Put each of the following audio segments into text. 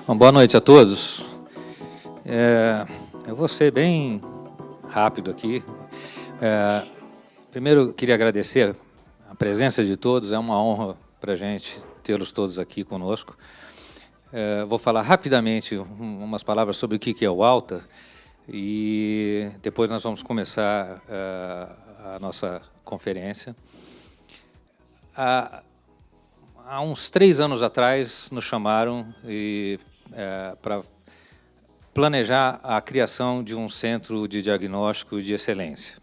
Bom, boa noite a todos. Eu vou ser bem rápido aqui. Primeiro, eu queria agradecer a presença de todos. É uma honra para a gente tê-los todos aqui conosco. Vou falar rapidamente umas palavras sobre o que é o Alta e depois nós vamos começar a nossa conferência. Há uns 3 anos atrás, nos chamaram para planejar a criação de um centro de diagnóstico de excelência.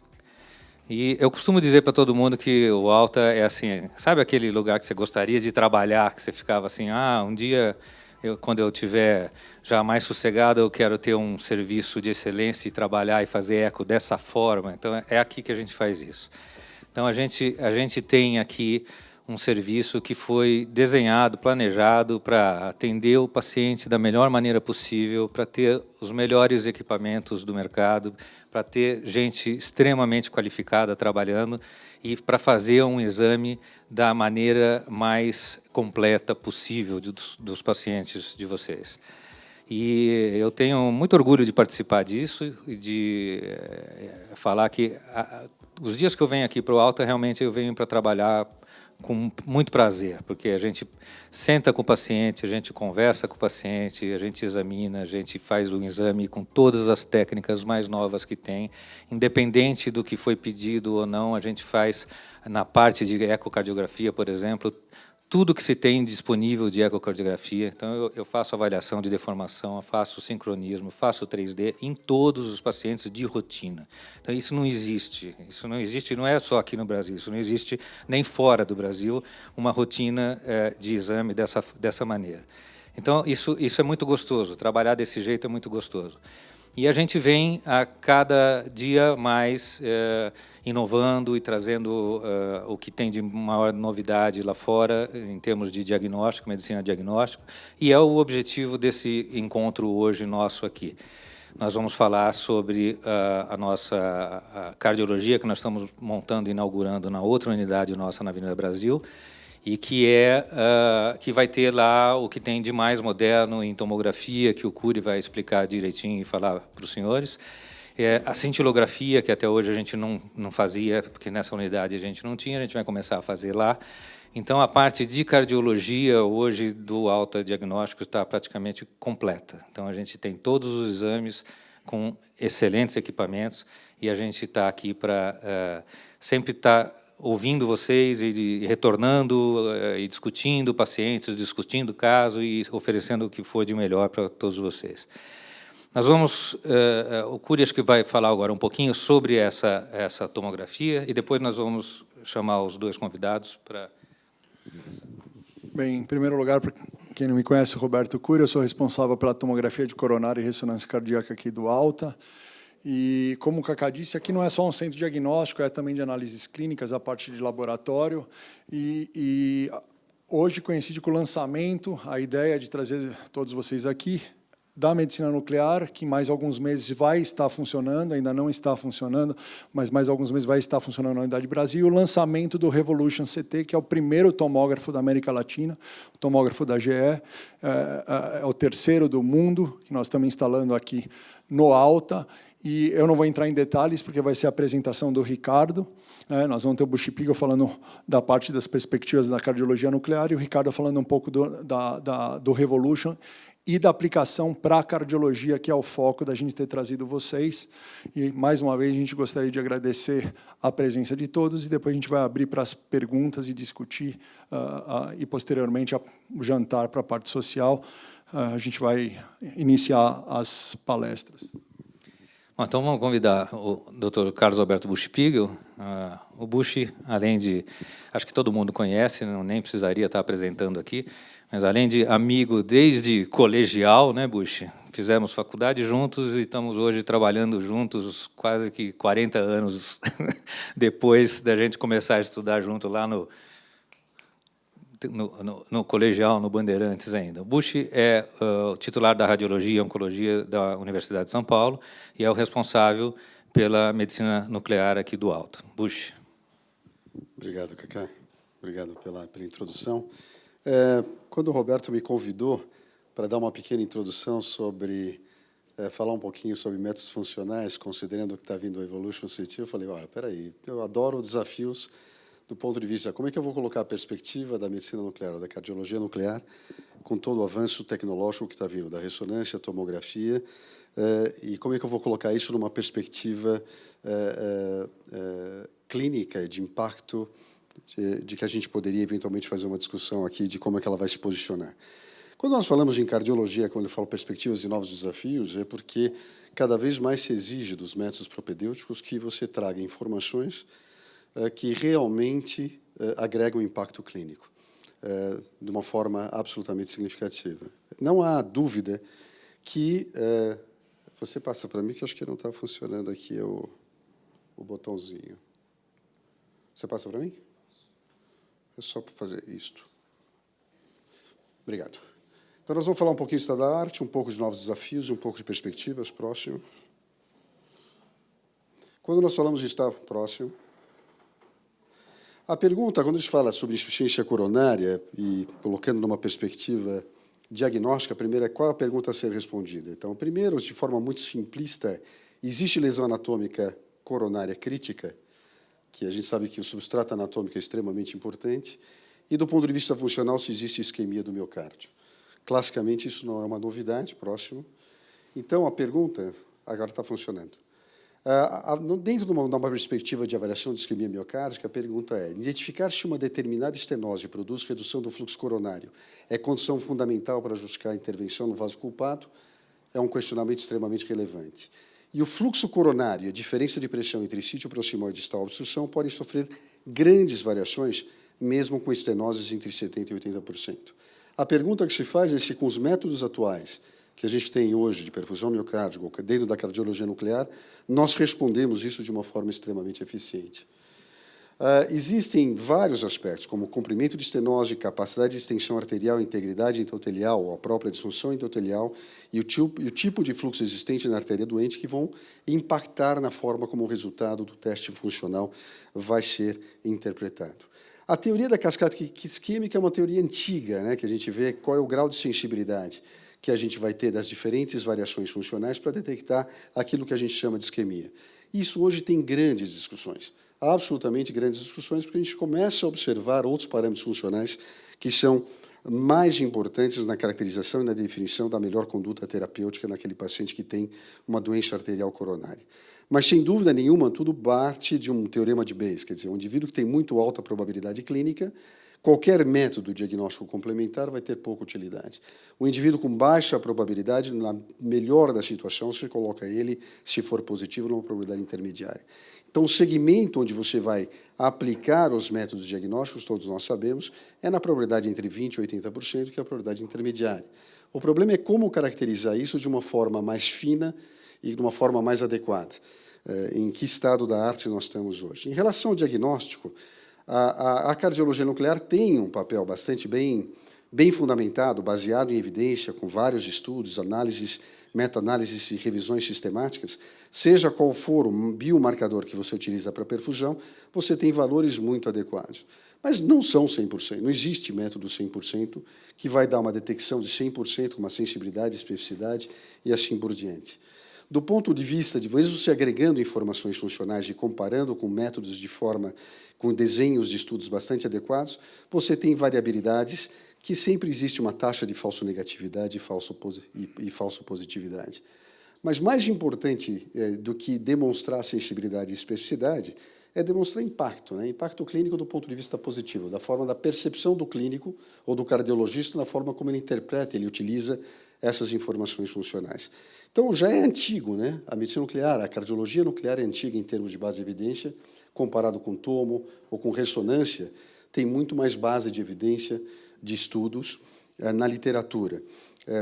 E eu costumo dizer para todo mundo que o Alta é assim, sabe aquele lugar que você gostaria de trabalhar, que você ficava assim, um dia, quando eu tiver já mais sossegado, eu quero ter um serviço de excelência e trabalhar e fazer eco dessa forma. Então, é aqui que a gente faz isso. Então, a gente tem aqui um serviço que foi desenhado, planejado para atender o paciente da melhor maneira possível, para ter os melhores equipamentos do mercado, para ter gente extremamente qualificada trabalhando e para fazer um exame da maneira mais completa possível dos pacientes de vocês. E eu tenho muito orgulho de participar disso e de falar que os dias que eu venho aqui para o Alta, realmente eu venho para trabalhar com muito prazer, porque a gente senta com o paciente, a gente conversa com o paciente, a gente examina, a gente faz o exame com todas as técnicas mais novas que tem, independente do que foi pedido ou não, a gente faz na parte de ecocardiografia, por exemplo, tudo que se tem disponível de ecocardiografia. Então, eu faço avaliação de deformação, eu faço sincronismo, faço 3D em todos os pacientes de rotina. Então, isso não existe. Isso não existe, não é só aqui no Brasil, isso não existe nem fora do Brasil, uma rotina de exame dessa maneira. Então, isso é muito gostoso, trabalhar desse jeito é muito gostoso. E a gente vem a cada dia mais inovando e trazendo o que tem de maior novidade lá fora em termos de diagnóstico, medicina diagnóstico, e é o objetivo desse encontro hoje nosso aqui. Nós vamos falar sobre a nossa cardiologia, que nós estamos montando e inaugurando na outra unidade nossa na Avenida Brasil, e que vai ter lá o que tem de mais moderno em tomografia, que o Cury vai explicar direitinho e falar para os senhores. A cintilografia, que até hoje a gente não fazia, porque nessa unidade a gente não tinha, a gente vai começar a fazer lá. Então, a parte de cardiologia, hoje, do Alta Diagnóstico, está praticamente completa. Então, a gente tem todos os exames com excelentes equipamentos, e a gente está aqui para sempre estar ouvindo vocês e retornando e discutindo pacientes, discutindo caso e oferecendo o que for de melhor para todos vocês. Nós vamos, o Cury acho que vai falar agora um pouquinho sobre essa tomografia e depois nós vamos chamar os 2 convidados para... Bem, em primeiro lugar, para quem não me conhece, Roberto Cury, eu sou responsável pela tomografia de coronária e ressonância cardíaca aqui do Alta. E, como o Cacá disse, aqui não é só um centro diagnóstico, é também de análises clínicas, a parte de laboratório. E hoje coincide com o lançamento, a ideia de trazer todos vocês aqui, da medicina nuclear, que mais alguns meses vai estar funcionando, ainda não está funcionando, mas mais alguns meses vai estar funcionando na Unidade Brasil, e o lançamento do Revolution CT, que é o primeiro tomógrafo da América Latina, o tomógrafo da GE, é o terceiro do mundo, que nós estamos instalando aqui no Alta. E eu não vou entrar em detalhes, porque vai ser a apresentação do Ricardo. Nós vamos ter o Buchipiga falando da parte das perspectivas da cardiologia nuclear e o Ricardo falando um pouco do Revolution e da aplicação para a cardiologia, que é o foco da gente ter trazido vocês. E, mais uma vez, a gente gostaria de agradecer a presença de todos e depois a gente vai abrir para as perguntas e discutir, e, posteriormente, o jantar para a parte social. A gente vai iniciar as palestras. Bom, então, vamos convidar o Dr. Carlos Alberto Buchipiga. O Buchi, além de... Acho que todo mundo conhece, nem precisaria estar apresentando aqui, mas, além de amigo desde colegial, né, Buchi? Fizemos faculdade juntos e estamos hoje trabalhando juntos quase que 40 anos depois da gente começar a estudar junto lá no colegial, no Bandeirantes ainda. O Buchi é o titular da Radiologia e Oncologia da Universidade de São Paulo e é o responsável pela medicina nuclear aqui do Alta. Buchi. Obrigado, Cacá. Obrigado pela introdução. Quando o Roberto me convidou para dar uma pequena introdução sobre, falar um pouquinho sobre métodos funcionais, considerando que está vindo o Evolution CT, eu falei, olha, espera aí, eu adoro desafios do ponto de vista, como é que eu vou colocar a perspectiva da medicina nuclear, da cardiologia nuclear, com todo o avanço tecnológico que está vindo, da ressonância, tomografia, e como é que eu vou colocar isso numa perspectiva clínica, de impacto, de que a gente poderia eventualmente fazer uma discussão aqui de como é que ela vai se posicionar. Quando nós falamos em cardiologia, quando eu falo perspectivas e novos desafios, é porque cada vez mais se exige dos métodos propedêuticos que você traga informações que realmente agregam impacto clínico de uma forma absolutamente significativa. Não há dúvida que... você passa para mim, que acho que não está funcionando aqui o botãozinho. Você passa para mim? É só para fazer isto. Obrigado. Então, nós vamos falar um pouquinho de estado da arte, um pouco de novos desafios, um pouco de perspectivas. Próximo. Quando nós falamos de estado próximo, a pergunta, quando a gente fala sobre insuficiência coronária e colocando numa perspectiva diagnóstica, a primeira é qual a pergunta a ser respondida. Então, primeiro, de forma muito simplista, existe lesão anatômica coronária crítica, que a gente sabe que o substrato anatômico é extremamente importante, e do ponto de vista funcional, se existe isquemia do miocárdio. Classicamente, isso não é uma novidade. Próximo. Então, a pergunta agora está funcionando. Dentro de uma perspectiva de avaliação de isquemia miocárdica, a pergunta é: identificar se uma determinada estenose produz redução do fluxo coronário é condição fundamental para justificar a intervenção no vaso culpado? É um questionamento extremamente relevante. E o fluxo coronário, a diferença de pressão entre sítio proximal e distal obstrução, podem sofrer grandes variações, mesmo com estenoses entre 70% e 80%. A pergunta que se faz é se, com os métodos atuais que a gente tem hoje de perfusão miocárdica, dentro da cardiologia nuclear, nós respondemos isso de uma forma extremamente eficiente. Existem vários aspectos, como o comprimento de estenose, capacidade de extensão arterial, integridade endotelial, ou a própria disfunção endotelial, e o tipo de fluxo existente na artéria doente, que vão impactar na forma como o resultado do teste funcional vai ser interpretado. A teoria da cascata isquêmica é uma teoria antiga, né, que a gente vê qual é o grau de sensibilidade que a gente vai ter das diferentes variações funcionais para detectar aquilo que a gente chama de isquemia. Isso hoje tem grandes discussões, absolutamente grandes discussões, porque a gente começa a observar outros parâmetros funcionais que são mais importantes na caracterização e na definição da melhor conduta terapêutica naquele paciente que tem uma doença arterial coronária. Mas, sem dúvida nenhuma, tudo parte de um teorema de Bayes, quer dizer, um indivíduo que tem muito alta probabilidade clínica, qualquer método diagnóstico complementar vai ter pouca utilidade. O indivíduo com baixa probabilidade, na melhor da situação, você coloca ele, se for positivo, numa probabilidade intermediária. Então, o segmento onde você vai aplicar os métodos diagnósticos, todos nós sabemos, é na probabilidade entre 20% e 80%, que é a probabilidade intermediária. O problema é como caracterizar isso de uma forma mais fina e de uma forma mais adequada. Em que estado da arte nós estamos hoje. Em relação ao diagnóstico, a cardiologia nuclear tem um papel bastante bem fundamentado, baseado em evidência, com vários estudos, análises, meta-análises e revisões sistemáticas. Seja qual for o biomarcador que você utiliza para perfusão, você tem valores muito adequados. Mas não são 100%, não existe método 100% que vai dar uma detecção de 100% com uma sensibilidade, especificidade e assim por diante. Do ponto de vista de você agregando informações funcionais e comparando com métodos de forma, com desenhos de estudos bastante adequados, você tem variabilidades que sempre existe uma taxa de falso negatividade e falso positividade. Mas mais importante do que demonstrar sensibilidade e especificidade é demonstrar impacto, né? Impacto clínico do ponto de vista positivo, da forma da percepção do clínico ou do cardiologista, na forma como ele interpreta, ele utiliza essas informações funcionais. Então, já é antigo, né? A medicina nuclear, a cardiologia nuclear é antiga em termos de base de evidência, comparado com tomo ou com ressonância, tem muito mais base de evidência de estudos na literatura.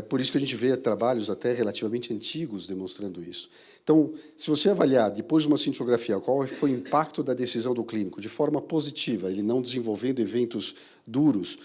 Por isso que a gente vê trabalhos até relativamente antigos demonstrando isso. Então, se você avaliar, depois de uma cintilografia, qual foi o impacto da decisão do clínico, de forma positiva, ele não desenvolvendo eventos duros,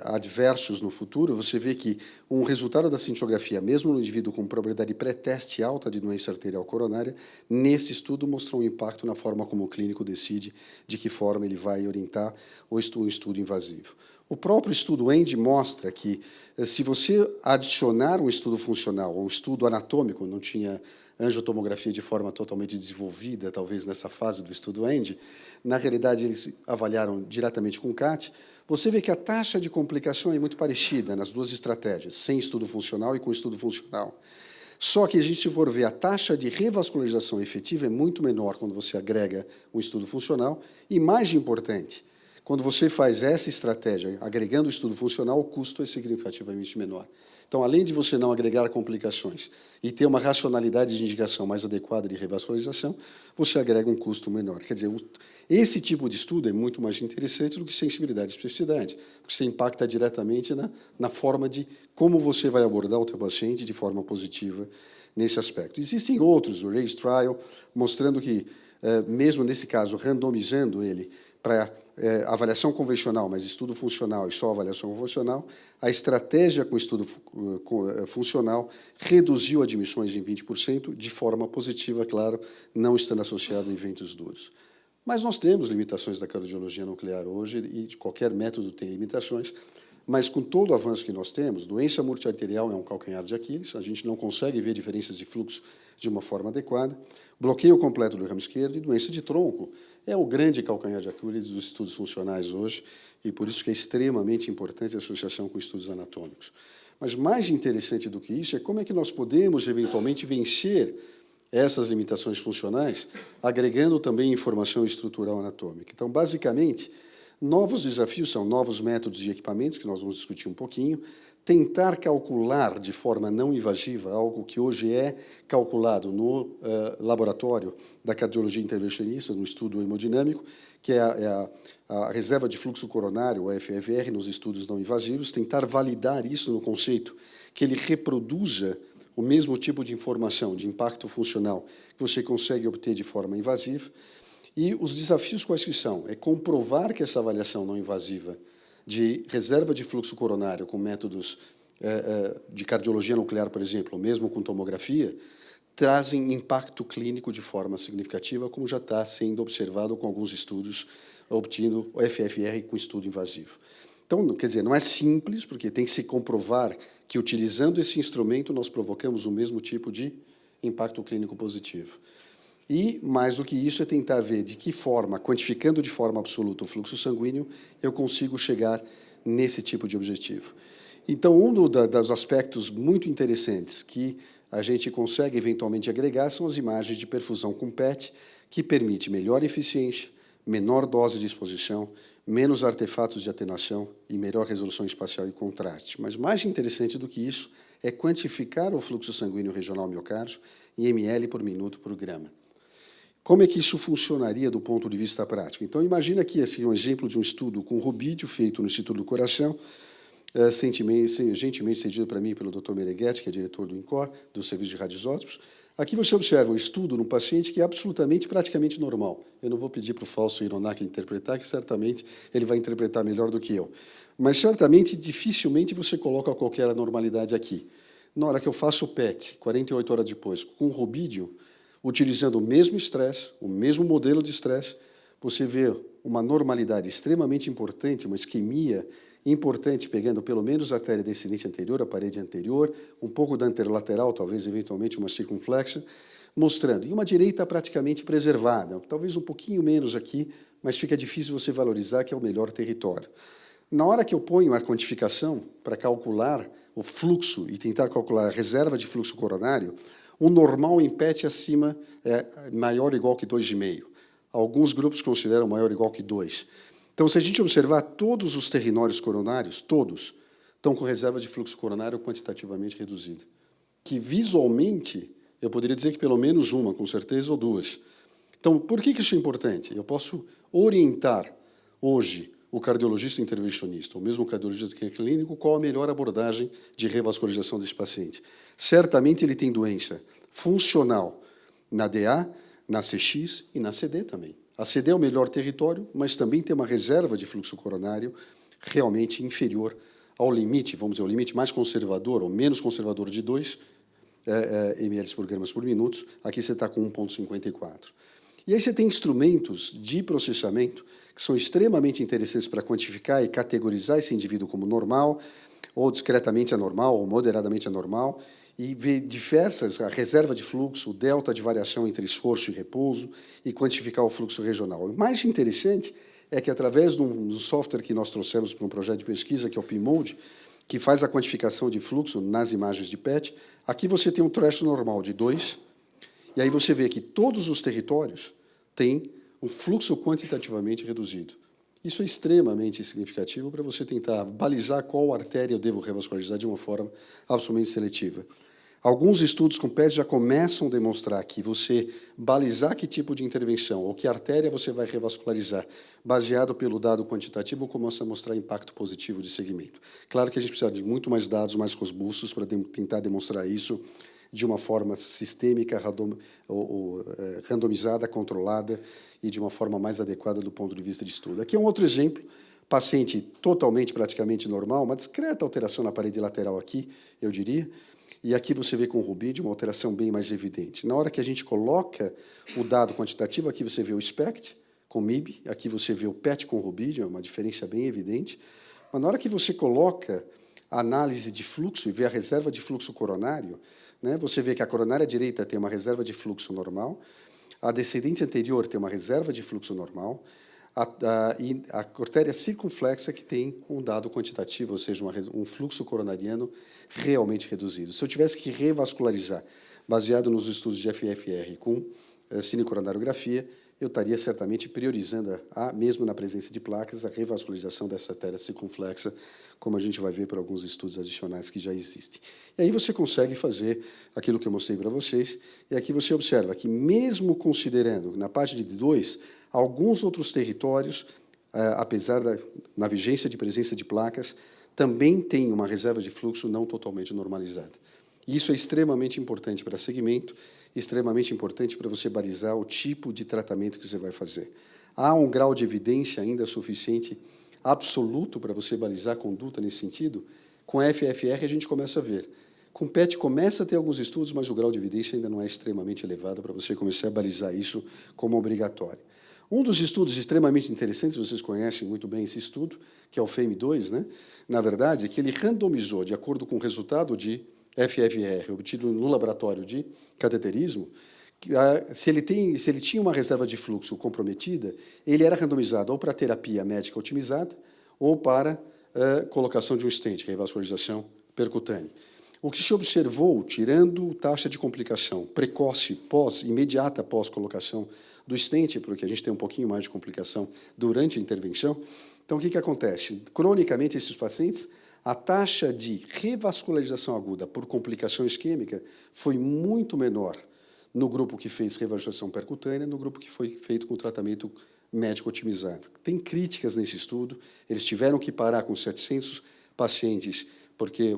adversos no futuro, você vê que um resultado da cintigrafia, mesmo no indivíduo com probabilidade pré-teste alta de doença arterial coronária, nesse estudo mostrou um impacto na forma como o clínico decide de que forma ele vai orientar o estudo invasivo. O próprio estudo END mostra que, se você adicionar um estudo funcional ou um estudo anatômico, não tinha angiotomografia de forma totalmente desenvolvida, talvez nessa fase do estudo END, na realidade eles avaliaram diretamente com o CAT, você vê que a taxa de complicação é muito parecida nas duas estratégias, sem estudo funcional e com estudo funcional. Só que, a gente for ver, a taxa de revascularização efetiva é muito menor quando você agrega um estudo funcional e, mais importante, quando você faz essa estratégia, agregando o estudo funcional, o custo é significativamente menor. Então, além de você não agregar complicações e ter uma racionalidade de indicação mais adequada de revascularização, você agrega um custo menor. Quer dizer, esse tipo de estudo é muito mais interessante do que sensibilidade e especificidade, porque você impacta diretamente na forma de como você vai abordar o teu paciente de forma positiva nesse aspecto. Existem outros, o RAISE Trial, mostrando que, mesmo nesse caso, randomizando ele para avaliação convencional, mas estudo funcional e só avaliação funcional, a estratégia com estudo funcional reduziu admissões em 20%, de forma positiva, claro, não estando associada a eventos duros. Mas nós temos limitações da cardiologia nuclear hoje, e de qualquer método tem limitações, mas com todo o avanço que nós temos, doença multiarterial é um calcanhar de Aquiles, a gente não consegue ver diferenças de fluxo de uma forma adequada, bloqueio completo do ramo esquerdo e doença de tronco é o grande calcanhar de Aquiles dos estudos funcionais hoje, e por isso que é extremamente importante a associação com estudos anatômicos. Mas mais interessante do que isso é como é que nós podemos, eventualmente, vencer essas limitações funcionais, agregando também informação estrutural anatômica. Então, basicamente, novos desafios são novos métodos e equipamentos, que nós vamos discutir um pouquinho, tentar calcular de forma não invasiva, algo que hoje é calculado no laboratório da cardiologia intervencionista, no estudo hemodinâmico, que é a reserva de fluxo coronário, o FFR, nos estudos não invasivos, tentar validar isso no conceito que ele reproduza o mesmo tipo de informação, de impacto funcional, que você consegue obter de forma invasiva. E os desafios quais que são? É comprovar que essa avaliação não invasiva de reserva de fluxo coronário com métodos de cardiologia nuclear, por exemplo, ou mesmo com tomografia, trazem impacto clínico de forma significativa, como já está sendo observado com alguns estudos, obtendo o FFR com estudo invasivo. Então, quer dizer, não é simples, porque tem que se comprovar que, utilizando esse instrumento, nós provocamos o mesmo tipo de impacto clínico positivo. E, mais do que isso, é tentar ver de que forma, quantificando de forma absoluta o fluxo sanguíneo, eu consigo chegar nesse tipo de objetivo. Então, um dos aspectos muito interessantes que a gente consegue eventualmente agregar são as imagens de perfusão com PET, que permite melhor eficiência, menor dose de exposição, menos artefatos de atenuação e melhor resolução espacial e contraste. Mas mais interessante do que isso é quantificar o fluxo sanguíneo regional miocárdio em ml por minuto por grama. Como é que isso funcionaria do ponto de vista prático? Então, imagina aqui assim, um exemplo de um estudo com rubídio feito no Instituto do Coração, gentilmente cedido para mim pelo Dr. Mereghetti, que é diretor do INCOR, do Serviço de Radioisótopos. Aqui você observa um estudo num paciente que é absolutamente, praticamente normal. Eu não vou pedir para o Fausto Hironak interpretar, que certamente ele vai interpretar melhor do que eu. Mas, certamente, dificilmente você coloca qualquer anormalidade aqui. Na hora que eu faço o PET, 48 horas depois, com rubídio, utilizando o mesmo estresse, o mesmo modelo de estresse, você vê uma normalidade extremamente importante, uma isquemia importante, pegando pelo menos a artéria descendente anterior, a parede anterior, um pouco da anterolateral, talvez eventualmente uma circunflexa, mostrando. E uma direita praticamente preservada, talvez um pouquinho menos aqui, mas fica difícil você valorizar que é o melhor território. Na hora que eu ponho a quantificação para calcular o fluxo e tentar calcular a reserva de fluxo coronário, o normal em PET acima é maior ou igual que 2,5. Alguns grupos consideram maior ou igual que 2. Então, se a gente observar, todos os terrinórios coronários, todos, estão com reserva de fluxo coronário quantitativamente reduzida. Que, visualmente, eu poderia dizer que pelo menos uma, com certeza, ou duas. Então, por que isso é importante? Eu posso orientar, hoje, o cardiologista intervencionista, ou mesmo o cardiologista clínico, qual a melhor abordagem de revascularização desse paciente. Certamente ele tem doença funcional na DA, na CX e na CD também. A CD é o melhor território, mas também tem uma reserva de fluxo coronário realmente inferior ao limite, vamos dizer, o limite mais conservador ou menos conservador de 2 ml por gramas por minuto. Aqui você está com 1,54. E aí você tem instrumentos de processamento que são extremamente interessantes para quantificar e categorizar esse indivíduo como normal, ou discretamente anormal, ou moderadamente anormal, e ver diversas, a reserva de fluxo, o delta de variação entre esforço e repouso, e quantificar o fluxo regional. O mais interessante é que, através de um software que nós trouxemos para um projeto de pesquisa, que é o PMODE, que faz a quantificação de fluxo nas imagens de PET, aqui você tem um threshold normal de 2, e aí você vê que todos os territórios têm um fluxo quantitativamente reduzido. Isso é extremamente significativo para você tentar balizar qual artéria eu devo revascularizar de uma forma absolutamente seletiva. Alguns estudos com PET já começam a demonstrar que você balizar que tipo de intervenção ou que artéria você vai revascularizar, baseado pelo dado quantitativo, começa a mostrar impacto positivo de segmento. Claro que a gente precisa de muito mais dados, mais robustos, para tentar demonstrar isso de uma forma sistêmica, randomizada, controlada e de uma forma mais adequada do ponto de vista de estudo. Aqui é um outro exemplo, paciente totalmente, praticamente normal, uma discreta alteração na parede lateral aqui, eu diria, e aqui você vê com o Rubid uma alteração bem mais evidente. Na hora que a gente coloca o dado quantitativo, aqui você vê o SPECT com MIB, aqui você vê o PET com o Rubid, é uma diferença bem evidente, mas na hora que você coloca a análise de fluxo e vê a reserva de fluxo coronário, né, você vê que a coronária direita tem uma reserva de fluxo normal, a descendente anterior tem uma reserva de fluxo normal, e a artéria circunflexa que tem um dado quantitativo, ou seja, um fluxo coronariano realmente reduzido. Se eu tivesse que revascularizar, baseado nos estudos de FFR com cinecoronariografia, eu estaria certamente priorizando, mesmo na presença de placas, a revascularização dessa artéria circunflexa, como a gente vai ver por alguns estudos adicionais que já existem. E aí você consegue fazer aquilo que eu mostrei para vocês, e aqui você observa que, mesmo considerando, na parte de 2, alguns outros territórios, apesar na vigência de presença de placas, também tem uma reserva de fluxo não totalmente normalizada. E isso é extremamente importante para segmento, extremamente importante para você balizar o tipo de tratamento que você vai fazer. Há um grau de evidência ainda suficiente, absoluto, para você balizar a conduta nesse sentido? Com a FFR a gente começa a ver. Com PET começa a ter alguns estudos, mas o grau de evidência ainda não é extremamente elevado para você começar a balizar isso como obrigatório. Um dos estudos extremamente interessantes, vocês conhecem muito bem esse estudo, que é o FAME2, né? Na verdade, é que ele randomizou, de acordo com o resultado de FFR, obtido no laboratório de cateterismo, se ele tinha uma reserva de fluxo comprometida, ele era randomizado ou para terapia médica otimizada ou para colocação de um stent, revascularização percutânea. O que se observou, tirando taxa de complicação precoce, imediata após colocação do stent, porque a gente tem um pouquinho mais de complicação durante a intervenção, então o que acontece? Cronicamente, esses pacientes, a taxa de revascularização aguda por complicação isquêmica foi muito menor no grupo que fez revascularização percutânea, no grupo que foi feito com tratamento médico otimizado. Tem críticas nesse estudo, eles tiveram que parar com 700 pacientes, porque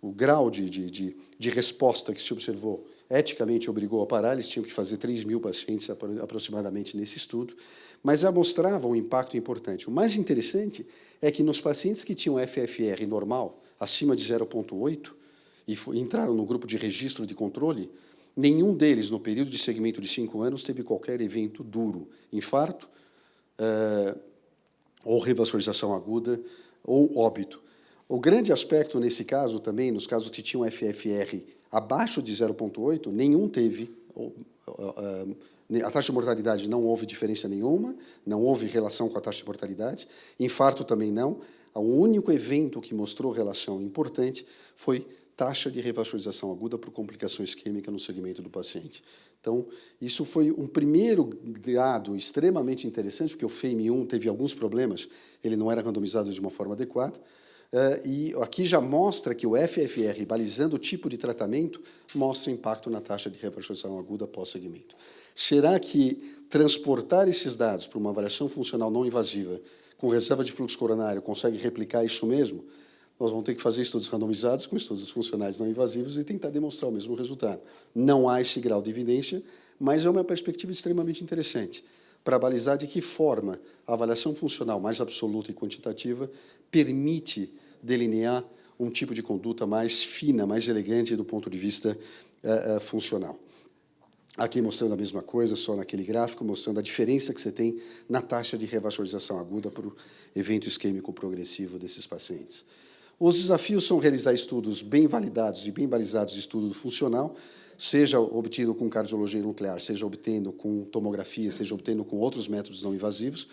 o grau de resposta que se observou eticamente obrigou a parar, eles tinham que fazer 3.000 pacientes aproximadamente nesse estudo, mas já mostrava um impacto importante. O mais interessante é que nos pacientes que tinham FFR normal, acima de 0,8, e entraram no grupo de registro de controle, nenhum deles, no período de segmento de 5 anos, teve qualquer evento duro, infarto, ou revascularização aguda, ou óbito. O grande aspecto nesse caso também, nos casos que tinham FFR abaixo de 0,8, nenhum teve, a taxa de mortalidade não houve diferença nenhuma, não houve relação com a taxa de mortalidade, infarto também não. O único evento que mostrou relação importante foi taxa de revascularização aguda por complicação isquêmica no segmento do paciente. Então, isso foi um primeiro dado extremamente interessante, porque o FAME1 teve alguns problemas, ele não era randomizado de uma forma adequada, e aqui já mostra que o FFR, balizando o tipo de tratamento, mostra impacto na taxa de revascularização aguda pós-segmento. Será que transportar esses dados para uma avaliação funcional não invasiva com reserva de fluxo coronário consegue replicar isso mesmo? Nós vamos ter que fazer estudos randomizados com estudos funcionais não invasivos e tentar demonstrar o mesmo resultado. Não há esse grau de evidência, mas é uma perspectiva extremamente interessante para balizar de que forma a avaliação funcional mais absoluta e quantitativa permite delinear um tipo de conduta mais fina, mais elegante do ponto de vista funcional. Aqui mostrando a mesma coisa, só naquele gráfico, mostrando a diferença que você tem na taxa de revascularização aguda para o evento isquêmico progressivo desses pacientes. Os desafios são realizar estudos bem validados e bem balizados de estudo funcional, seja obtido com cardiologia nuclear, seja obtendo com tomografia, seja obtendo com outros métodos não invasivos.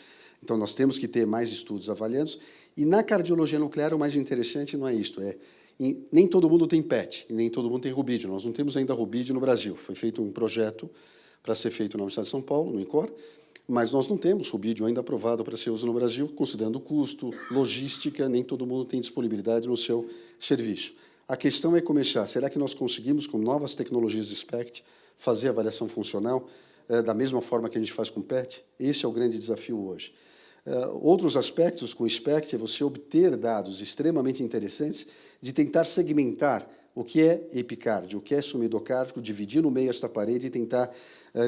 Então, nós temos que ter mais estudos avaliados. E na cardiologia nuclear, o mais interessante não é isto, nem todo mundo tem PET, e nem todo mundo tem rubídio. Nós não temos ainda rubídio no Brasil. Foi feito um projeto para ser feito na Universidade de São Paulo, no INCOR, mas nós não temos rubídio ainda aprovado para ser usado no Brasil, considerando o custo, logística, nem todo mundo tem disponibilidade no seu serviço. A questão é começar, será que nós conseguimos, com novas tecnologias de SPECT, fazer avaliação funcional da mesma forma que a gente faz com PET? Esse é o grande desafio hoje. Outros aspectos com o SPECT é você obter dados extremamente interessantes de tentar segmentar o que é epicárdio, o que é subendocárdico, dividir no meio esta parede e tentar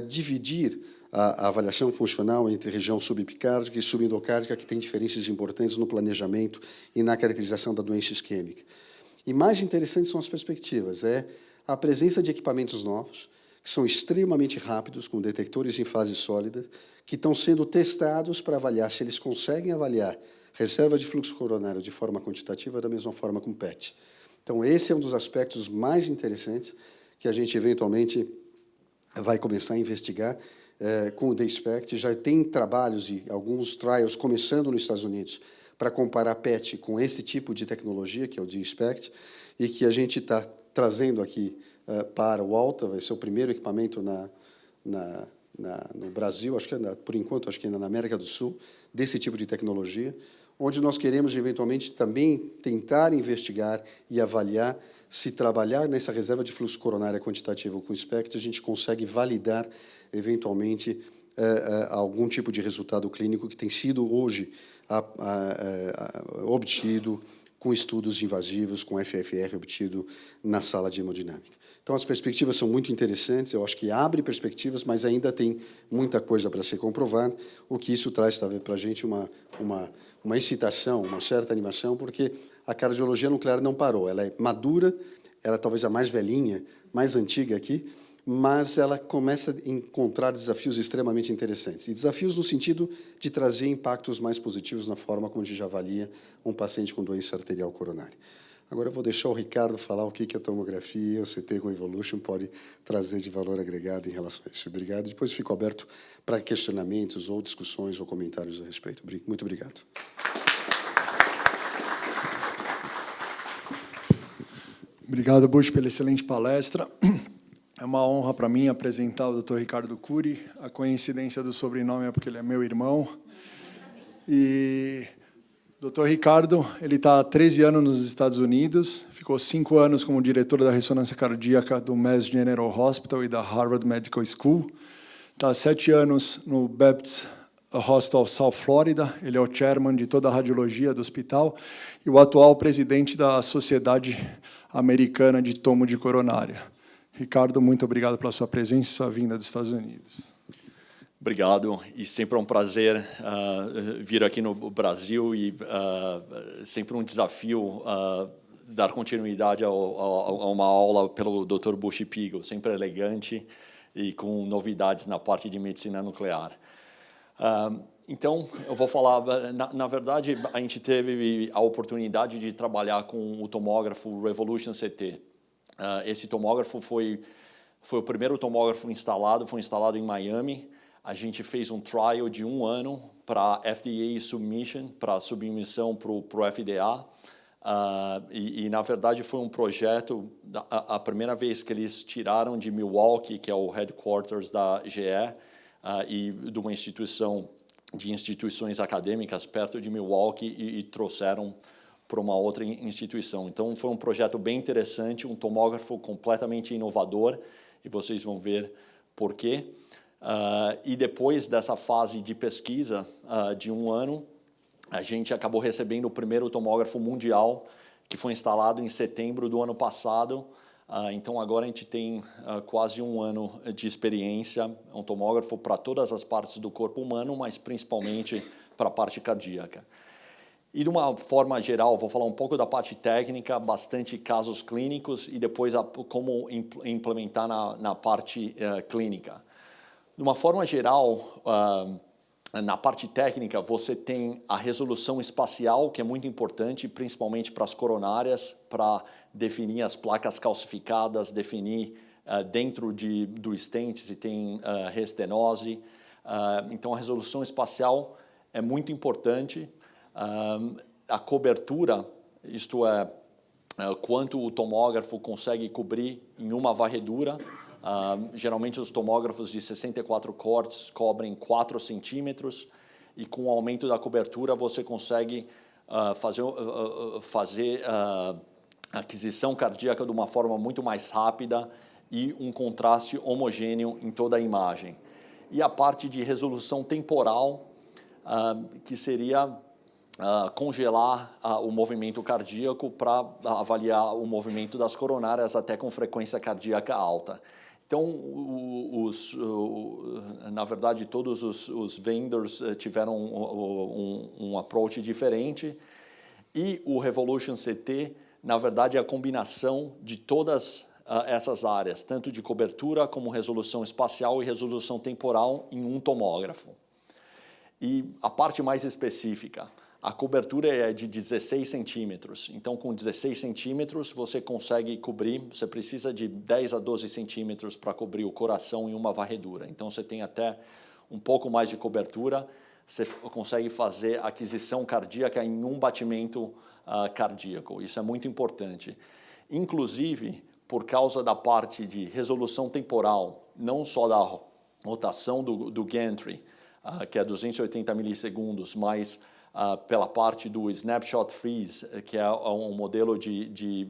dividir a avaliação funcional entre região subepicárdica e subendocárdica, que tem diferenças importantes no planejamento e na caracterização da doença isquêmica. E mais interessantes são as perspectivas, a presença de equipamentos novos, que são extremamente rápidos, com detectores em fase sólida, que estão sendo testados para avaliar se eles conseguem avaliar reserva de fluxo coronário de forma quantitativa da mesma forma com PET. Então, esse é um dos aspectos mais interessantes que a gente, eventualmente, vai começar a investigar com o DSPECT. Já tem trabalhos e alguns trials começando nos Estados Unidos para comparar PET com esse tipo de tecnologia, que é o DSPECT, e que a gente está trazendo aqui para o Alta. Vai ser o primeiro equipamento no Brasil, acho que por enquanto, acho que ainda na América do Sul, desse tipo de tecnologia, onde nós queremos, eventualmente, também tentar investigar e avaliar se trabalhar nessa reserva de fluxo coronário quantitativo com o SPECT, a gente consegue validar, eventualmente, algum tipo de resultado clínico que tem sido, hoje, obtido com estudos invasivos, com FFR obtido na sala de hemodinâmica. Então, as perspectivas são muito interessantes, eu acho que abre perspectivas, mas ainda tem muita coisa para ser comprovada, o que isso traz, talvez, para a gente uma excitação, uma certa animação, porque a cardiologia nuclear não parou, ela é madura, ela é talvez a mais velhinha, mais antiga aqui, mas ela começa a encontrar desafios extremamente interessantes. E desafios no sentido de trazer impactos mais positivos na forma como a gente avalia um paciente com doença arterial coronária. Agora eu vou deixar o Ricardo falar o que a tomografia, o CT com Evolution pode trazer de valor agregado em relação a isso. Obrigado. Depois fico aberto para questionamentos ou discussões ou comentários a respeito. Muito obrigado. Obrigado, Bush, pela excelente palestra. É uma honra para mim apresentar o Dr. Ricardo Curi. A coincidência do sobrenome é porque ele é meu irmão. E o Dr. Ricardo, ele está há 13 anos nos Estados Unidos, ficou 5 anos como diretor da ressonância cardíaca do Mass General Hospital e da Harvard Medical School. Está há 7 anos no Baptist Hospital South Florida. Ele é o chairman de toda a radiologia do hospital e o atual presidente da Sociedade Americana de Tomo de Coronária. Ricardo, muito obrigado pela sua presença e sua vinda dos Estados Unidos. Obrigado, e sempre é um prazer vir aqui no Brasil e sempre um desafio dar continuidade a uma aula pelo Dr. Bush Pigel, sempre elegante e com novidades na parte de medicina nuclear. Então, eu vou falar, na verdade, a gente teve a oportunidade de trabalhar com o tomógrafo Revolution CT. Esse tomógrafo foi o primeiro tomógrafo instalado, foi instalado em Miami. A gente fez um trial de 1 ano para FDA submission, para submissão para o FDA. E, na verdade, foi um projeto, a primeira vez que eles tiraram de Milwaukee, que é o headquarters da GE, e de uma instituições acadêmicas perto de Milwaukee e trouxeram para uma outra instituição. Então, foi um projeto bem interessante, um tomógrafo completamente inovador, e vocês vão ver por quê. E depois dessa fase de pesquisa de 1 ano, a gente acabou recebendo o primeiro tomógrafo mundial, que foi instalado em setembro do ano passado, Então, agora a gente tem quase 1 ano de experiência, um tomógrafo para todas as partes do corpo humano, mas principalmente para a parte cardíaca. E, de uma forma geral, vou falar um pouco da parte técnica, bastante casos clínicos, e depois como implementar na parte clínica. De uma forma geral, na parte técnica, você tem a resolução espacial, que é muito importante, principalmente para as coronárias, para definir as placas calcificadas, definir dentro do stent se tem restenose. Então, a resolução espacial é muito importante. A cobertura, isto é, quanto o tomógrafo consegue cobrir em uma varredura. Geralmente, os tomógrafos de 64 cortes cobrem 4 centímetros, e com o aumento da cobertura, você consegue fazer aquisição cardíaca de uma forma muito mais rápida e um contraste homogêneo em toda a imagem. E a parte de resolução temporal, que seria congelar o movimento cardíaco para avaliar o movimento das coronárias até com frequência cardíaca alta. Então, na verdade, todos os vendors tiveram um approach diferente, e o Revolution CT, na verdade, é a combinação de todas essas áreas, tanto de cobertura como resolução espacial e resolução temporal em um tomógrafo. E a parte mais específica, a cobertura é de 16 centímetros. Então, com 16 centímetros, você consegue cobrir, você precisa de 10 a 12 centímetros para cobrir o coração em uma varredura. Então, você tem até um pouco mais de cobertura, você consegue fazer aquisição cardíaca em um batimento cardíaco. Isso é muito importante. Inclusive, por causa da parte de resolução temporal, não só da rotação do gantry, que é 280 milissegundos, mas pela parte do snapshot freeze, que é um modelo de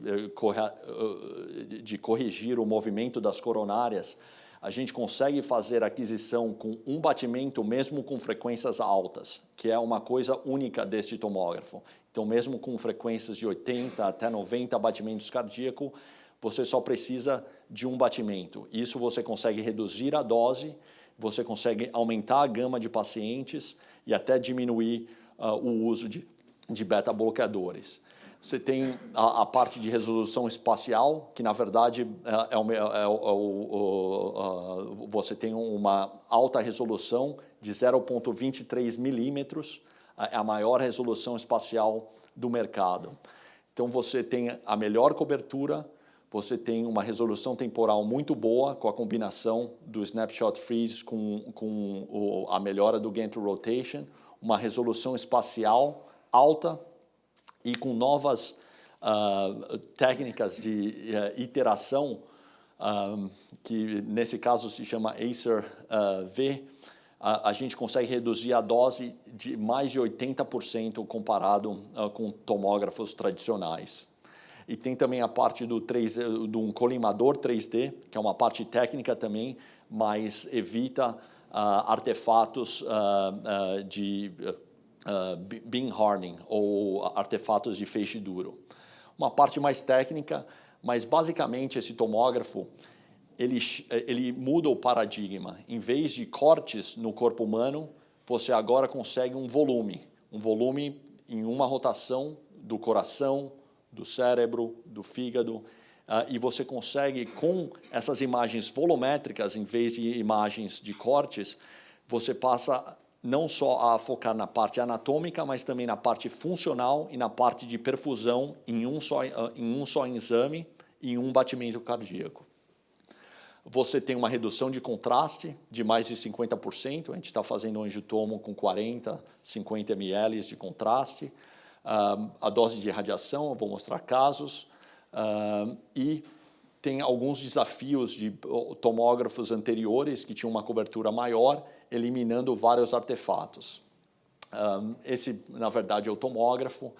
corrigir o movimento das coronárias, a gente consegue fazer aquisição com um batimento, mesmo com frequências altas, que é uma coisa única deste tomógrafo. Então, mesmo com frequências de 80 até 90 batimentos cardíacos, você só precisa de um batimento. Isso você consegue reduzir a dose, você consegue aumentar a gama de pacientes e até diminuir o uso de beta-bloqueadores. Você tem a parte de resolução espacial, que, na verdade, você tem uma alta resolução de 0,23 milímetros, é a maior resolução espacial do mercado. Então, você tem a melhor cobertura, você tem uma resolução temporal muito boa, com a combinação do snapshot freeze com a melhora do gantry rotation, uma resolução espacial alta e com novas técnicas de iteração, que nesse caso se chama Acer-V, a gente consegue reduzir a dose de mais de 80% comparado com tomógrafos tradicionais. E tem também a parte de um colimador 3D, que é uma parte técnica também, mas evita artefatos de beam hardening, ou artefatos de feixe duro. Uma parte mais técnica, mas basicamente esse tomógrafo ele muda o paradigma. Em vez de cortes no corpo humano, você agora consegue um volume em uma rotação do coração, do cérebro, do fígado, e você consegue, com essas imagens volumétricas, em vez de imagens de cortes, você passa não só a focar na parte anatômica, mas também na parte funcional e na parte de perfusão em um só exame e em um batimento cardíaco. Você tem uma redução de contraste de mais de 50%, a gente está fazendo um angiotomo com 40, 50 ml de contraste, a dose de radiação, eu vou mostrar casos, e tem alguns desafios de tomógrafos anteriores que tinham uma cobertura maior, eliminando vários artefatos. Esse, na verdade, é o tomógrafo,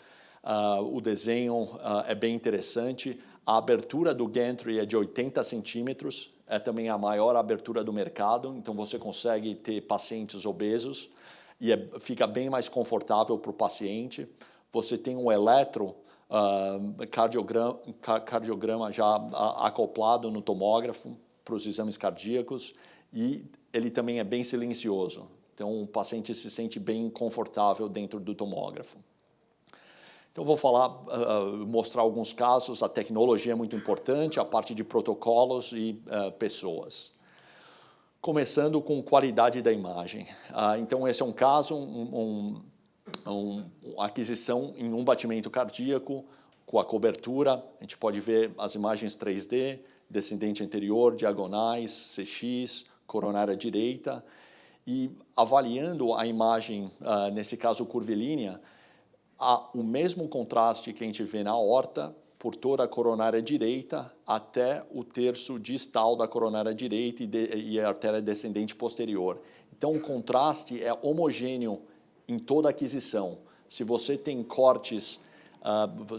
o desenho é bem interessante, a abertura do gantry é de 80 centímetros, é também a maior abertura do mercado, então você consegue ter pacientes obesos e fica bem mais confortável para o paciente. Você tem um eletro cardiograma já acoplado no tomógrafo para os exames cardíacos, e ele também é bem silencioso. Então, o paciente se sente bem confortável dentro do tomógrafo. Então, vou mostrar alguns casos. A tecnologia é muito importante, a parte de protocolos e pessoas. Começando com qualidade da imagem. Então, esse é um caso, aquisição em um batimento cardíaco, com a cobertura. A gente pode ver as imagens 3D, descendente anterior, diagonais, CX, coronária direita. E avaliando a imagem, nesse caso curvilínea, há o mesmo contraste que a gente vê na aorta, por toda a coronária direita até o terço distal da coronária direita e a artéria descendente posterior. Então, o contraste é homogêneo em toda a aquisição. Se você tem cortes,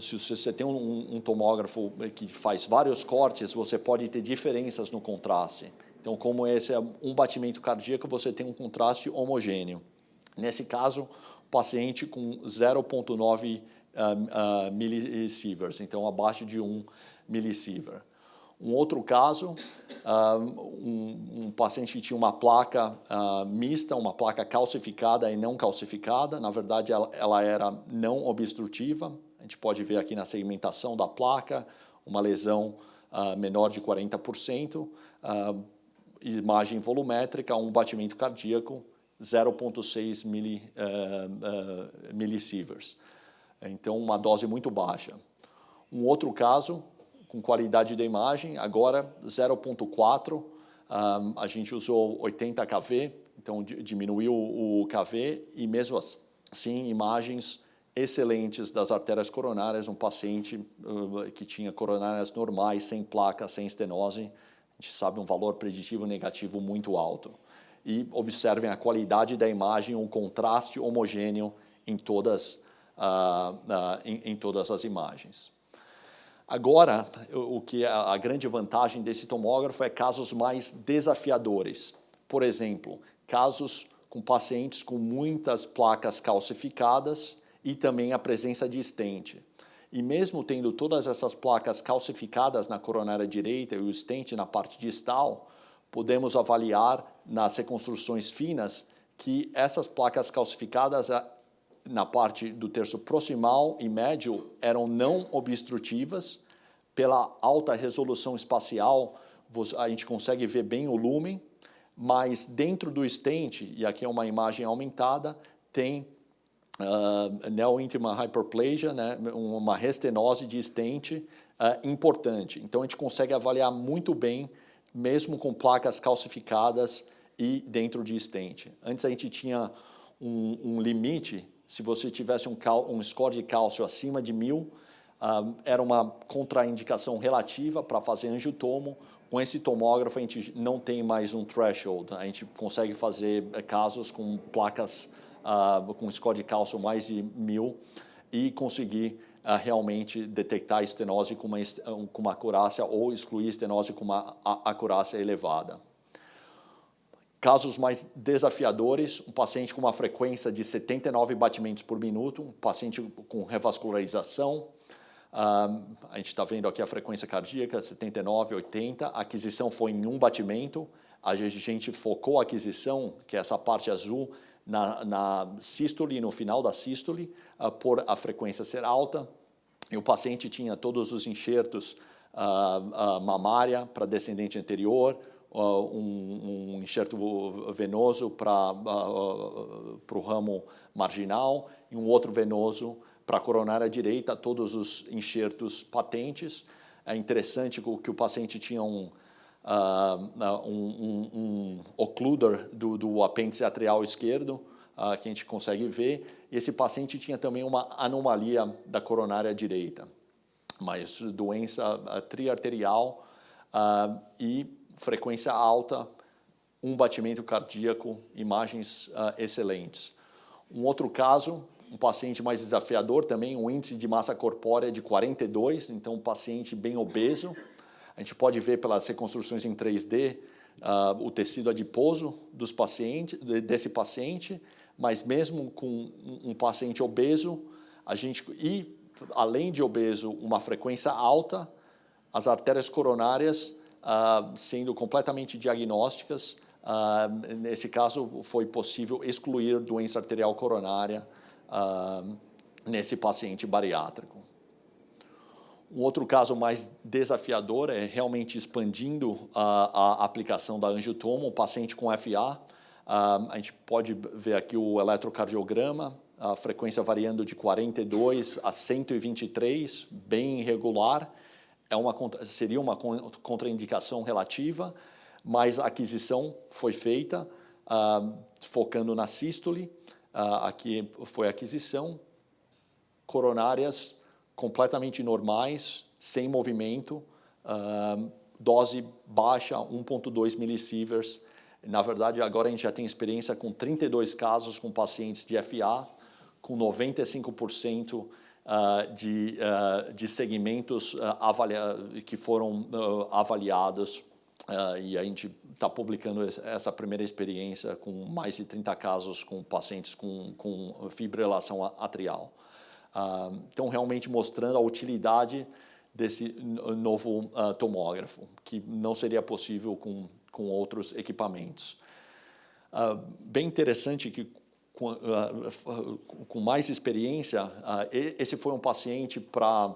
se você tem um tomógrafo que faz vários cortes, você pode ter diferenças no contraste. Então, como esse é um batimento cardíaco, você tem um contraste homogêneo. Nesse caso, o paciente com 0,9 millisieverts, então abaixo de 1 millisievert. Um outro caso, um paciente que tinha uma placa mista, uma placa calcificada e não calcificada. Na verdade, ela era não obstrutiva. A gente pode ver aqui na segmentação da placa uma lesão menor de 40%, imagem volumétrica, um batimento cardíaco, 0,6 millisieverts. Então, uma dose muito baixa. Um outro caso, com qualidade da imagem, agora 0,4, a gente usou 80 kV, então diminuiu o kV, e mesmo assim, imagens excelentes das artérias coronárias, um paciente que tinha coronárias normais, sem placa, sem estenose, a gente sabe um valor preditivo negativo muito alto. E observem a qualidade da imagem, um contraste homogêneo em todas as imagens. Agora, o que é a grande vantagem desse tomógrafo é casos mais desafiadores. Por exemplo, casos com pacientes com muitas placas calcificadas e também a presença de stent. E mesmo tendo todas essas placas calcificadas na coronária direita e o stent na parte distal, podemos avaliar nas reconstruções finas que essas placas calcificadas na parte do terço proximal e médio eram não obstrutivas. Pela alta resolução espacial, a gente consegue ver bem o lúmen, mas dentro do stent, e aqui é uma imagem aumentada, tem neoíntima hyperplasia, né, uma restenose de stent importante. Então, a gente consegue avaliar muito bem, mesmo com placas calcificadas e dentro de stent. Antes, a gente tinha um limite. Se você tivesse um score de cálcio acima de 1000, era uma contraindicação relativa para fazer angiotomo. Com esse tomógrafo, a gente não tem mais um threshold. A gente consegue fazer casos com placas com score de cálcio mais de 1000 e conseguir realmente detectar estenose com uma acurácia ou excluir estenose com uma acurácia elevada. Casos mais desafiadores, um paciente com uma frequência de 79 batimentos por minuto, um paciente com revascularização. A gente está vendo aqui a frequência cardíaca, 79, 80. A aquisição foi em um batimento. A gente focou a aquisição, que é essa parte azul, na sístole, no final da sístole, por a frequência ser alta. E o paciente tinha todos os enxertos mamária para descendente anterior, um enxerto venoso para o ramo marginal e um outro venoso para a coronária direita, todos os enxertos patentes. É interessante que o paciente tinha um occluder do apêndice atrial esquerdo, que a gente consegue ver, e esse paciente tinha também uma anomalia da coronária direita, mas doença triarterial e frequência alta, um batimento cardíaco, imagens excelentes. Um outro caso, um paciente mais desafiador também, um índice de massa corpórea de 42, então um paciente bem obeso. A gente pode ver pelas reconstruções em 3D o tecido adiposo desse paciente, mas mesmo com um paciente obeso, além de obeso, uma frequência alta, as artérias coronárias sendo completamente diagnósticas. Nesse caso, foi possível excluir doença arterial coronária nesse paciente bariátrico. Um outro caso mais desafiador é realmente expandindo a aplicação da angiotomo, o paciente com FA. A gente pode ver aqui o eletrocardiograma, a frequência variando de 42 a 123, bem irregular. Seria uma contraindicação relativa, mas a aquisição foi feita focando na sístole. Aqui foi a aquisição. Coronárias completamente normais, sem movimento, dose baixa, 1,2 millisieverts. Na verdade, agora a gente já tem experiência com 32 casos com pacientes de FA, com 95% de segmentos que foram avaliados. E a gente está publicando essa primeira experiência com mais de 30 casos com pacientes com fibrilação atrial. Então, realmente mostrando a utilidade desse novo tomógrafo, que não seria possível com outros equipamentos. Bem interessante que, com mais experiência, esse foi um paciente para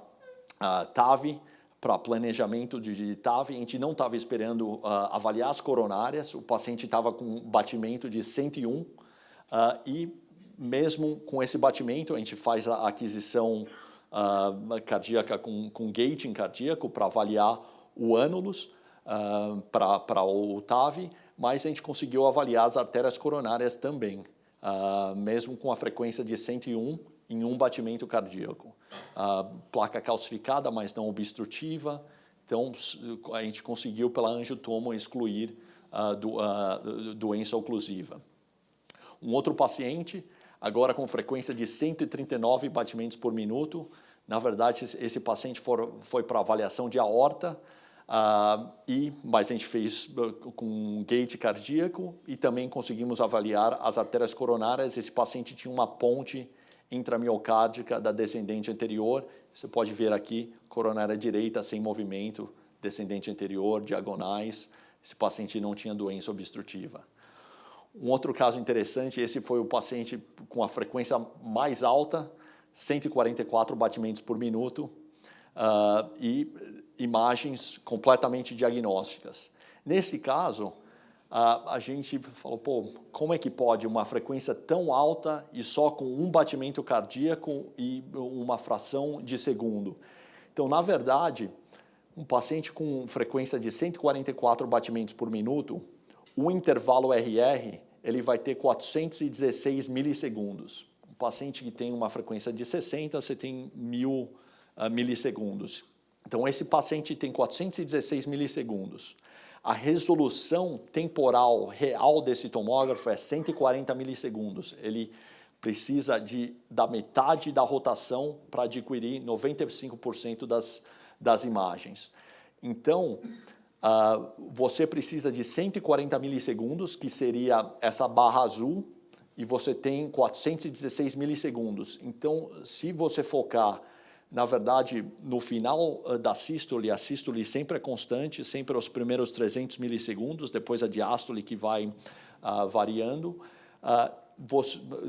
TAVI, para planejamento de TAVI. A gente não estava esperando avaliar as coronárias, o paciente estava com batimento de 101 e mesmo com esse batimento, a gente faz a aquisição cardíaca com gating cardíaco para avaliar o ânulus para o TAVI, mas a gente conseguiu avaliar as artérias coronárias também, mesmo com a frequência de 101 em um batimento cardíaco. Placa calcificada, mas não obstrutiva. Então, a gente conseguiu, pela angiotomo, excluir doença oclusiva. Um outro paciente, agora com frequência de 139 batimentos por minuto. Na verdade, esse paciente foi para avaliação de aorta, mas a gente fez com gate cardíaco e também conseguimos avaliar as artérias coronárias. Esse paciente tinha uma ponte intramiocárdica da descendente anterior. Você pode ver aqui, coronária direita sem movimento, descendente anterior, diagonais. Esse paciente não tinha doença obstrutiva. Um outro caso interessante, esse foi o paciente com a frequência mais alta, 144 batimentos por minuto, e imagens completamente diagnósticas. Nesse caso, a gente falou, como é que pode uma frequência tão alta e só com um batimento cardíaco e uma fração de segundo? Então, na verdade, um paciente com frequência de 144 batimentos por minuto, o intervalo RR ele vai ter 416 milissegundos. Um paciente que tem uma frequência de 60, você tem 1000 milissegundos. Então, esse paciente tem 416 milissegundos. A resolução temporal real desse tomógrafo é 140 milissegundos. Ele precisa da metade da rotação para adquirir 95% das imagens. Então, você precisa de 140 milissegundos, que seria essa barra azul, e você tem 416 milissegundos. Então, se você focar, na verdade, no final da sístole, a sístole sempre é constante, sempre os primeiros 300 milissegundos, depois a diástole que vai variando.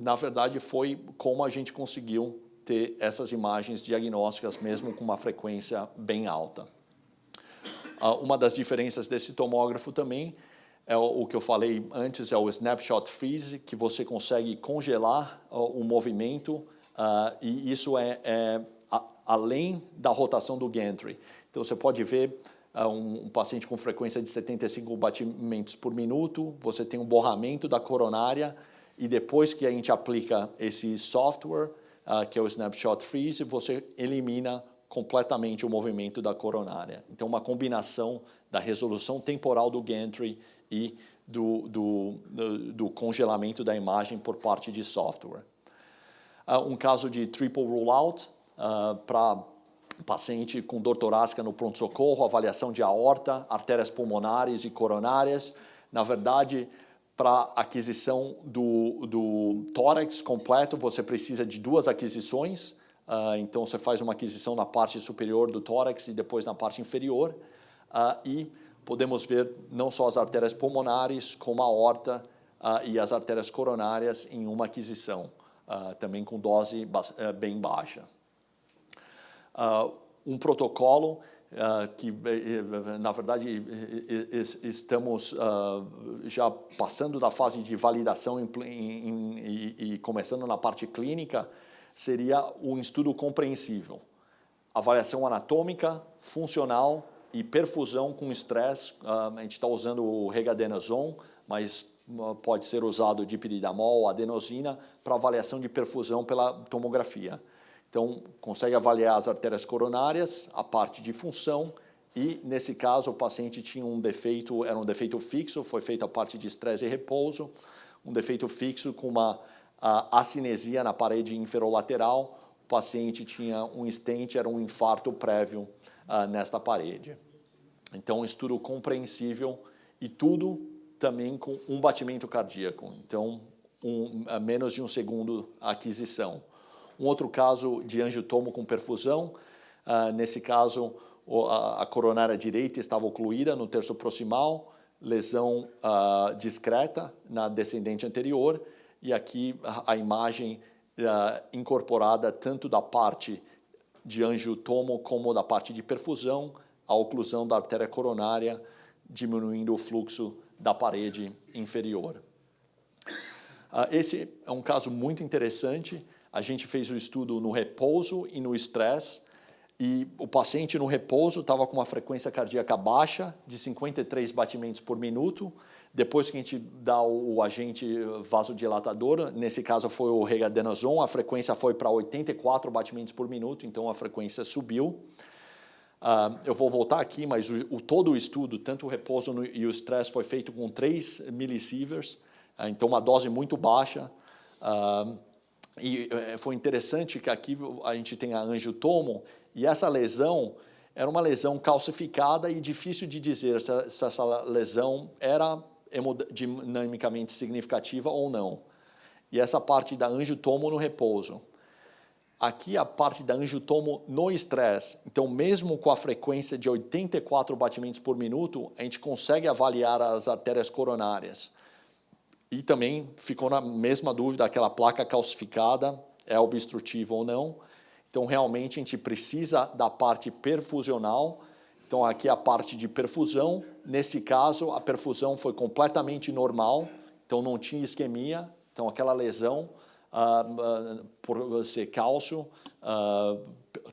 Na verdade, foi como a gente conseguiu ter essas imagens diagnósticas, mesmo com uma frequência bem alta. Uma das diferenças desse tomógrafo também é o que eu falei antes, é o snapshot freeze, que você consegue congelar o movimento, e isso é além da rotação do gantry. Então, você pode ver um paciente com frequência de 75 batimentos por minuto, você tem um borramento da coronária, e depois que a gente aplica esse software, que é o snapshot freeze, você elimina completamente o movimento da coronária. Então, uma combinação da resolução temporal do gantry e do congelamento da imagem por parte de software. Um caso de triple rule-out para paciente com dor torácica no pronto-socorro, avaliação de aorta, artérias pulmonares e coronárias. Na verdade, para aquisição do tórax completo, você precisa de 2 aquisições. Então, você faz uma aquisição na parte superior do tórax e depois na parte inferior. E podemos ver não só as artérias pulmonares, como a aorta e as artérias coronárias em uma aquisição, também com dose bem baixa. Um protocolo que, na verdade, estamos já passando da fase de validação e começando na parte clínica, seria um estudo compreensível. Avaliação anatômica, funcional e perfusão com estresse. A gente está usando o regadenoson, mas pode ser usado dipyridamol, adenosina, para avaliação de perfusão pela tomografia. Então, consegue avaliar as artérias coronárias, a parte de função, e, nesse caso, o paciente tinha um defeito, era um defeito fixo, foi feita a parte de estresse e repouso, um defeito fixo com uma acinesia na parede inferolateral, o paciente tinha um stent, era um infarto prévio nesta parede. Então, um estudo compreensível e tudo também com um batimento cardíaco, então, menos de um segundo a aquisição. Um outro caso de angiotomo com perfusão, nesse caso a coronária direita estava ocluída no terço proximal, lesão discreta na descendente anterior, e aqui a imagem incorporada tanto da parte de angiotomo como da parte de perfusão, a oclusão da artéria coronária, diminuindo o fluxo da parede inferior. Esse é um caso muito interessante. A gente fez o estudo no repouso e no estresse, e o paciente no repouso estava com uma frequência cardíaca baixa, de 53 batimentos por minuto. Depois que a gente dá o agente vasodilatador, nesse caso foi o regadenoson, a frequência foi para 84 batimentos por minuto, então a frequência subiu. Eu vou voltar aqui, mas todo o estudo, tanto o repouso e o estresse, foi feito com 3 millisieverts, então uma dose muito baixa. E foi interessante que aqui a gente tem a angiotomo, e essa lesão era uma lesão calcificada e difícil de dizer se essa lesão era hemodinamicamente significativa ou não. E essa parte da angiotomo no repouso. Aqui a parte da angiotomo no estresse. Então, mesmo com a frequência de 84 batimentos por minuto, a gente consegue avaliar as artérias coronárias. E também ficou na mesma dúvida, aquela placa calcificada é obstrutiva ou não. Então, realmente, a gente precisa da parte perfusional. Então, aqui a parte de perfusão. Nesse caso, a perfusão foi completamente normal, então não tinha isquemia. Então, aquela lesão, por ser cálcio,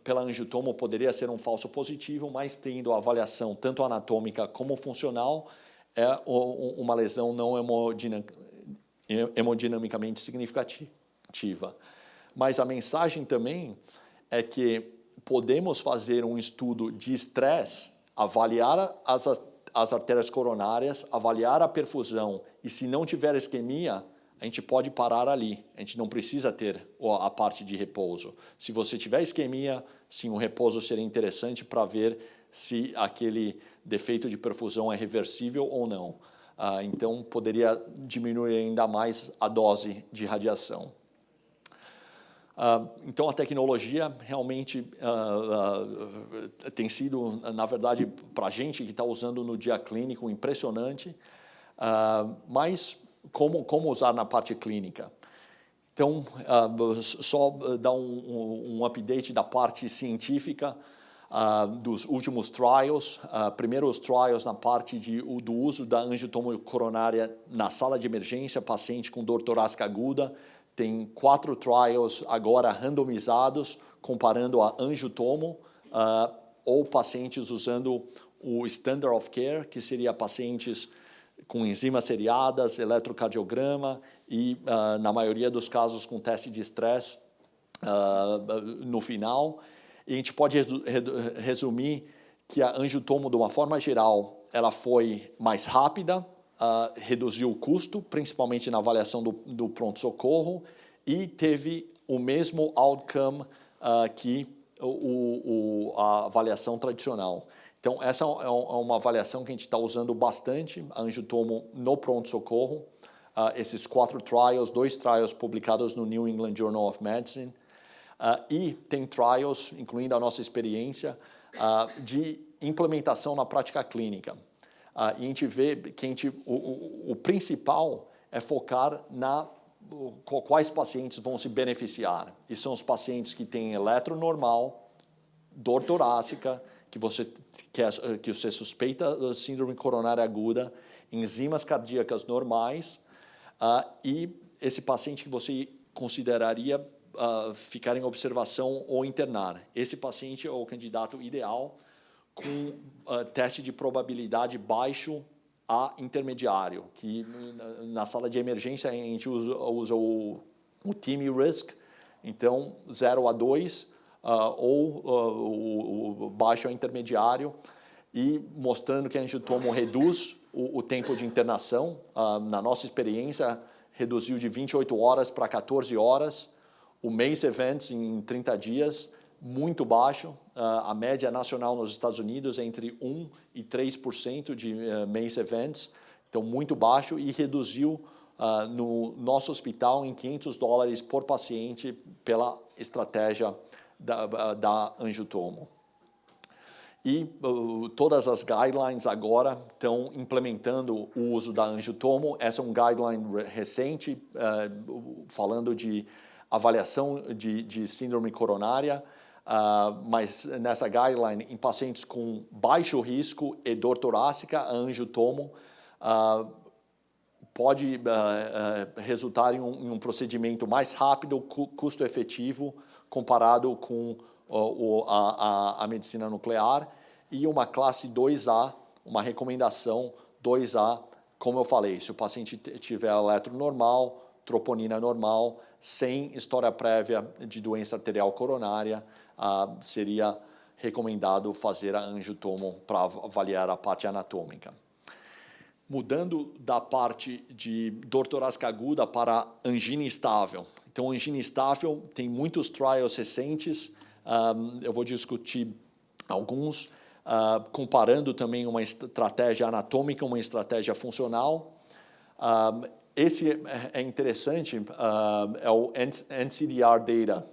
pela angiotomo poderia ser um falso positivo, mas tendo a avaliação tanto anatômica como funcional, é uma lesão não hemodinamicamente significativa. Mas a mensagem também é que podemos fazer um estudo de estresse, avaliar as artérias coronárias, avaliar a perfusão, e se não tiver isquemia, a gente pode parar ali. A gente não precisa ter a parte de repouso. Se você tiver isquemia, sim, o repouso seria interessante para ver se aquele defeito de perfusão é reversível ou não. Então, poderia diminuir ainda mais a dose de radiação. Então, a tecnologia realmente tem sido, na verdade, para a gente que está usando no dia clínico, impressionante, mas como usar na parte clínica? Então, só dar um update da parte científica, dos últimos trials. Primeiro, os trials na parte do uso da angiotomo coronária na sala de emergência, paciente com dor torácica aguda. Tem 4 trials agora randomizados, comparando a angiotomo ou pacientes usando o standard of care, que seria pacientes com enzimas seriadas, eletrocardiograma e, na maioria dos casos, com teste de estresse no final. E a gente pode resumir que a angiotomo, de uma forma geral, ela foi mais rápida, reduziu o custo, principalmente na avaliação do pronto-socorro, e teve o mesmo outcome que a avaliação tradicional. Então, essa é uma avaliação que a gente está usando bastante, a angiotomo no pronto-socorro. Esses 4 trials, 2 trials publicados no New England Journal of Medicine. e tem trials, incluindo a nossa experiência, de implementação na prática clínica. E a gente vê que o principal é focar quais pacientes vão se beneficiar. E são os pacientes que têm eletro normal, dor torácica, que você suspeita síndrome coronária aguda, enzimas cardíacas normais, e esse paciente que você consideraria ficar em observação ou internar. Esse paciente é o candidato ideal com teste de probabilidade baixo a intermediário, que na sala de emergência a gente usa o TIMI RISC, então 0 a 2, ou o baixo a intermediário, e mostrando que a angiotomo reduz o tempo de internação. Na nossa experiência, reduziu de 28 horas para 14 horas, o MACE Events em 30 dias, muito baixo. A média nacional nos Estados Unidos é entre 1% e 3% de MACE Events, então muito baixo, e reduziu no nosso hospital em $500 por paciente pela estratégia da angiotomo. E todas as guidelines agora estão implementando o uso da angiotomo. Essa é um guideline recente, falando de avaliação de síndrome coronária, mas nessa guideline, em pacientes com baixo risco e dor torácica, a angiotomo pode resultar em um procedimento mais rápido, custo-efetivo, comparado com a medicina nuclear, e uma classe 2A, uma recomendação 2A, como eu falei, se o paciente tiver eletro normal, troponina normal, sem história prévia de doença arterial coronária, seria recomendado fazer a angiotomo para avaliar a parte anatômica. Mudando da parte de dor torácica aguda para angina estável. Então, angina estável tem muitos trials recentes, eu vou discutir alguns, comparando também uma estratégia anatômica, uma estratégia funcional. Esse é interessante, é o NCDR Data,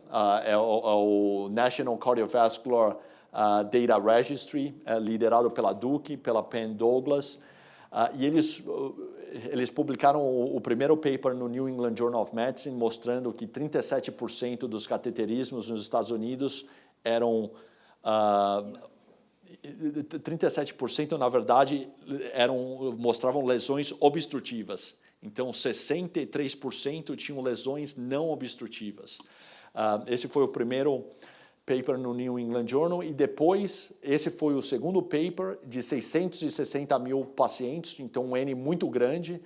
é o National Cardiovascular Data Registry, liderado pela Duke, pela Penn Douglas, e eles publicaram o primeiro paper no New England Journal of Medicine, mostrando que 37% dos cateterismos nos Estados Unidos eram... 37%, na verdade, mostravam lesões obstrutivas. Então, 63% tinham lesões não obstrutivas. Esse foi o primeiro paper no New England Journal, e depois, esse foi o segundo paper de 660 mil pacientes, então um N muito grande.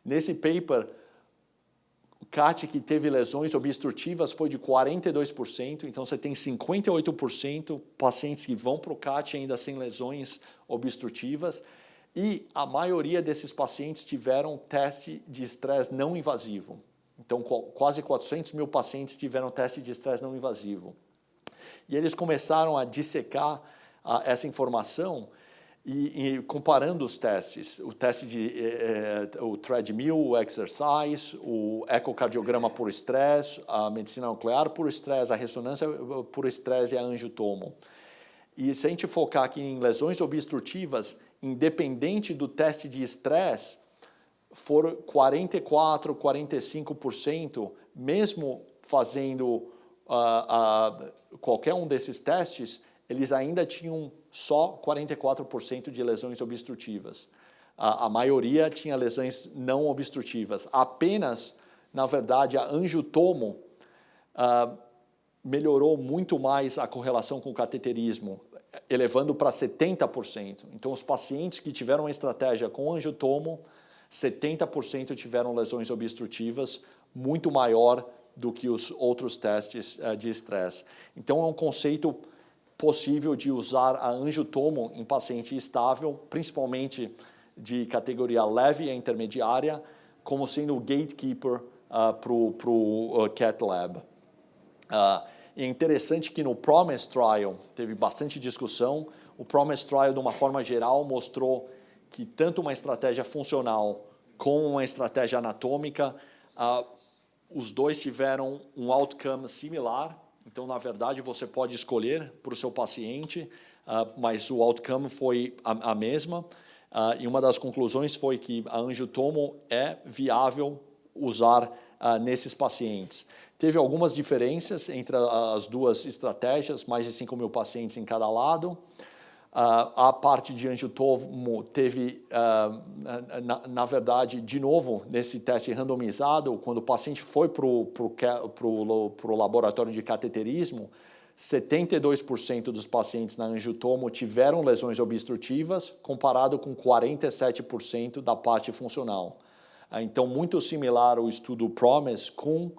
Nesse paper, o CAT que teve lesões obstrutivas foi de 42%, então você tem 58% pacientes que vão para o CAT ainda sem lesões obstrutivas, e a maioria desses pacientes tiveram teste de estresse não invasivo. Então, quase 400 mil pacientes tiveram teste de estresse não invasivo. E eles começaram a dissecar essa informação e comparando os testes, o teste o treadmill, o exercise, o ecocardiograma por estresse, a medicina nuclear por estresse, a ressonância por estresse e a angiotomo. E se a gente focar aqui em lesões obstrutivas, independente do teste de estresse, foram 44%, 45%, mesmo fazendo qualquer um desses testes, eles ainda tinham só 44% de lesões obstrutivas. A maioria tinha lesões não obstrutivas. Apenas, na verdade, a angiotomo melhorou muito mais a correlação com o cateterismo, elevando para 70%. Então, os pacientes que tiveram uma estratégia com angiotomo, 70% tiveram lesões obstrutivas, muito maior do que os outros testes de estresse. Então, é um conceito possível de usar a angiotomo em paciente estável, principalmente de categoria leve e intermediária, como sendo o gatekeeper para o Cath Lab. É interessante que no PROMISE Trial teve bastante discussão. O PROMISE Trial, de uma forma geral, mostrou que tanto uma estratégia funcional como uma estratégia anatômica, os dois tiveram um outcome similar. Então, na verdade, você pode escolher para o seu paciente, mas o outcome foi a mesma. E uma das conclusões foi que a angiotomo é viável usar nesses pacientes. Teve algumas diferenças entre as duas estratégias, mais de 5.000 pacientes em cada lado. A parte de angiotomo teve, na verdade, de novo, nesse teste randomizado, quando o paciente foi para o laboratório de cateterismo, 72% dos pacientes na angiotomo tiveram lesões obstrutivas, comparado com 47% da parte funcional. Então, muito similar ao estudo PROMISE com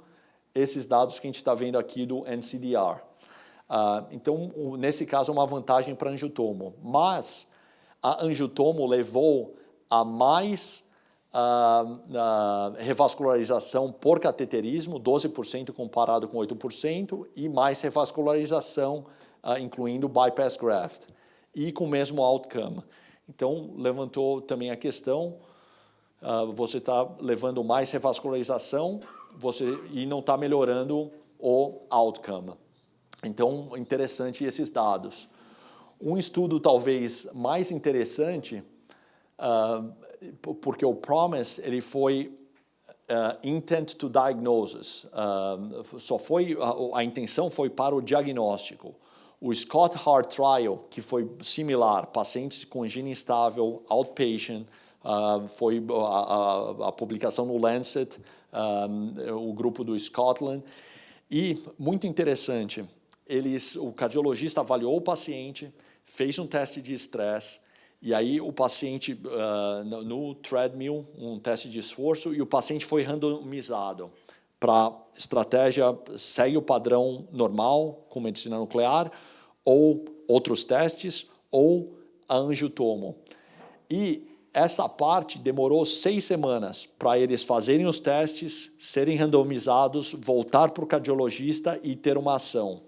esses dados que a gente está vendo aqui do NCDR. Então, nesse caso, uma vantagem para a angiotomo. Mas a angiotomo levou a mais revascularização por cateterismo, 12% comparado com 8%, e mais revascularização, incluindo bypass graft, e com o mesmo outcome. Então, levantou também a questão, você está levando mais revascularização e não está melhorando o outcome. Então, interessante esses dados. Um estudo talvez mais interessante, porque o PROMISE ele foi intent to diagnosis, a intenção foi para o diagnóstico. O Scott Hart Trial, que foi similar, pacientes com angina instável, outpatient, foi a publicação no Lancet, o grupo do Scotland, e muito interessante, o cardiologista avaliou o paciente, fez um teste de estresse, e aí o paciente no treadmill, um teste de esforço, e o paciente foi randomizado para estratégia, segue o padrão normal com medicina nuclear, ou outros testes, ou a angiotomo. E essa parte demorou 6 semanas para eles fazerem os testes, serem randomizados, voltar para o cardiologista e ter uma ação.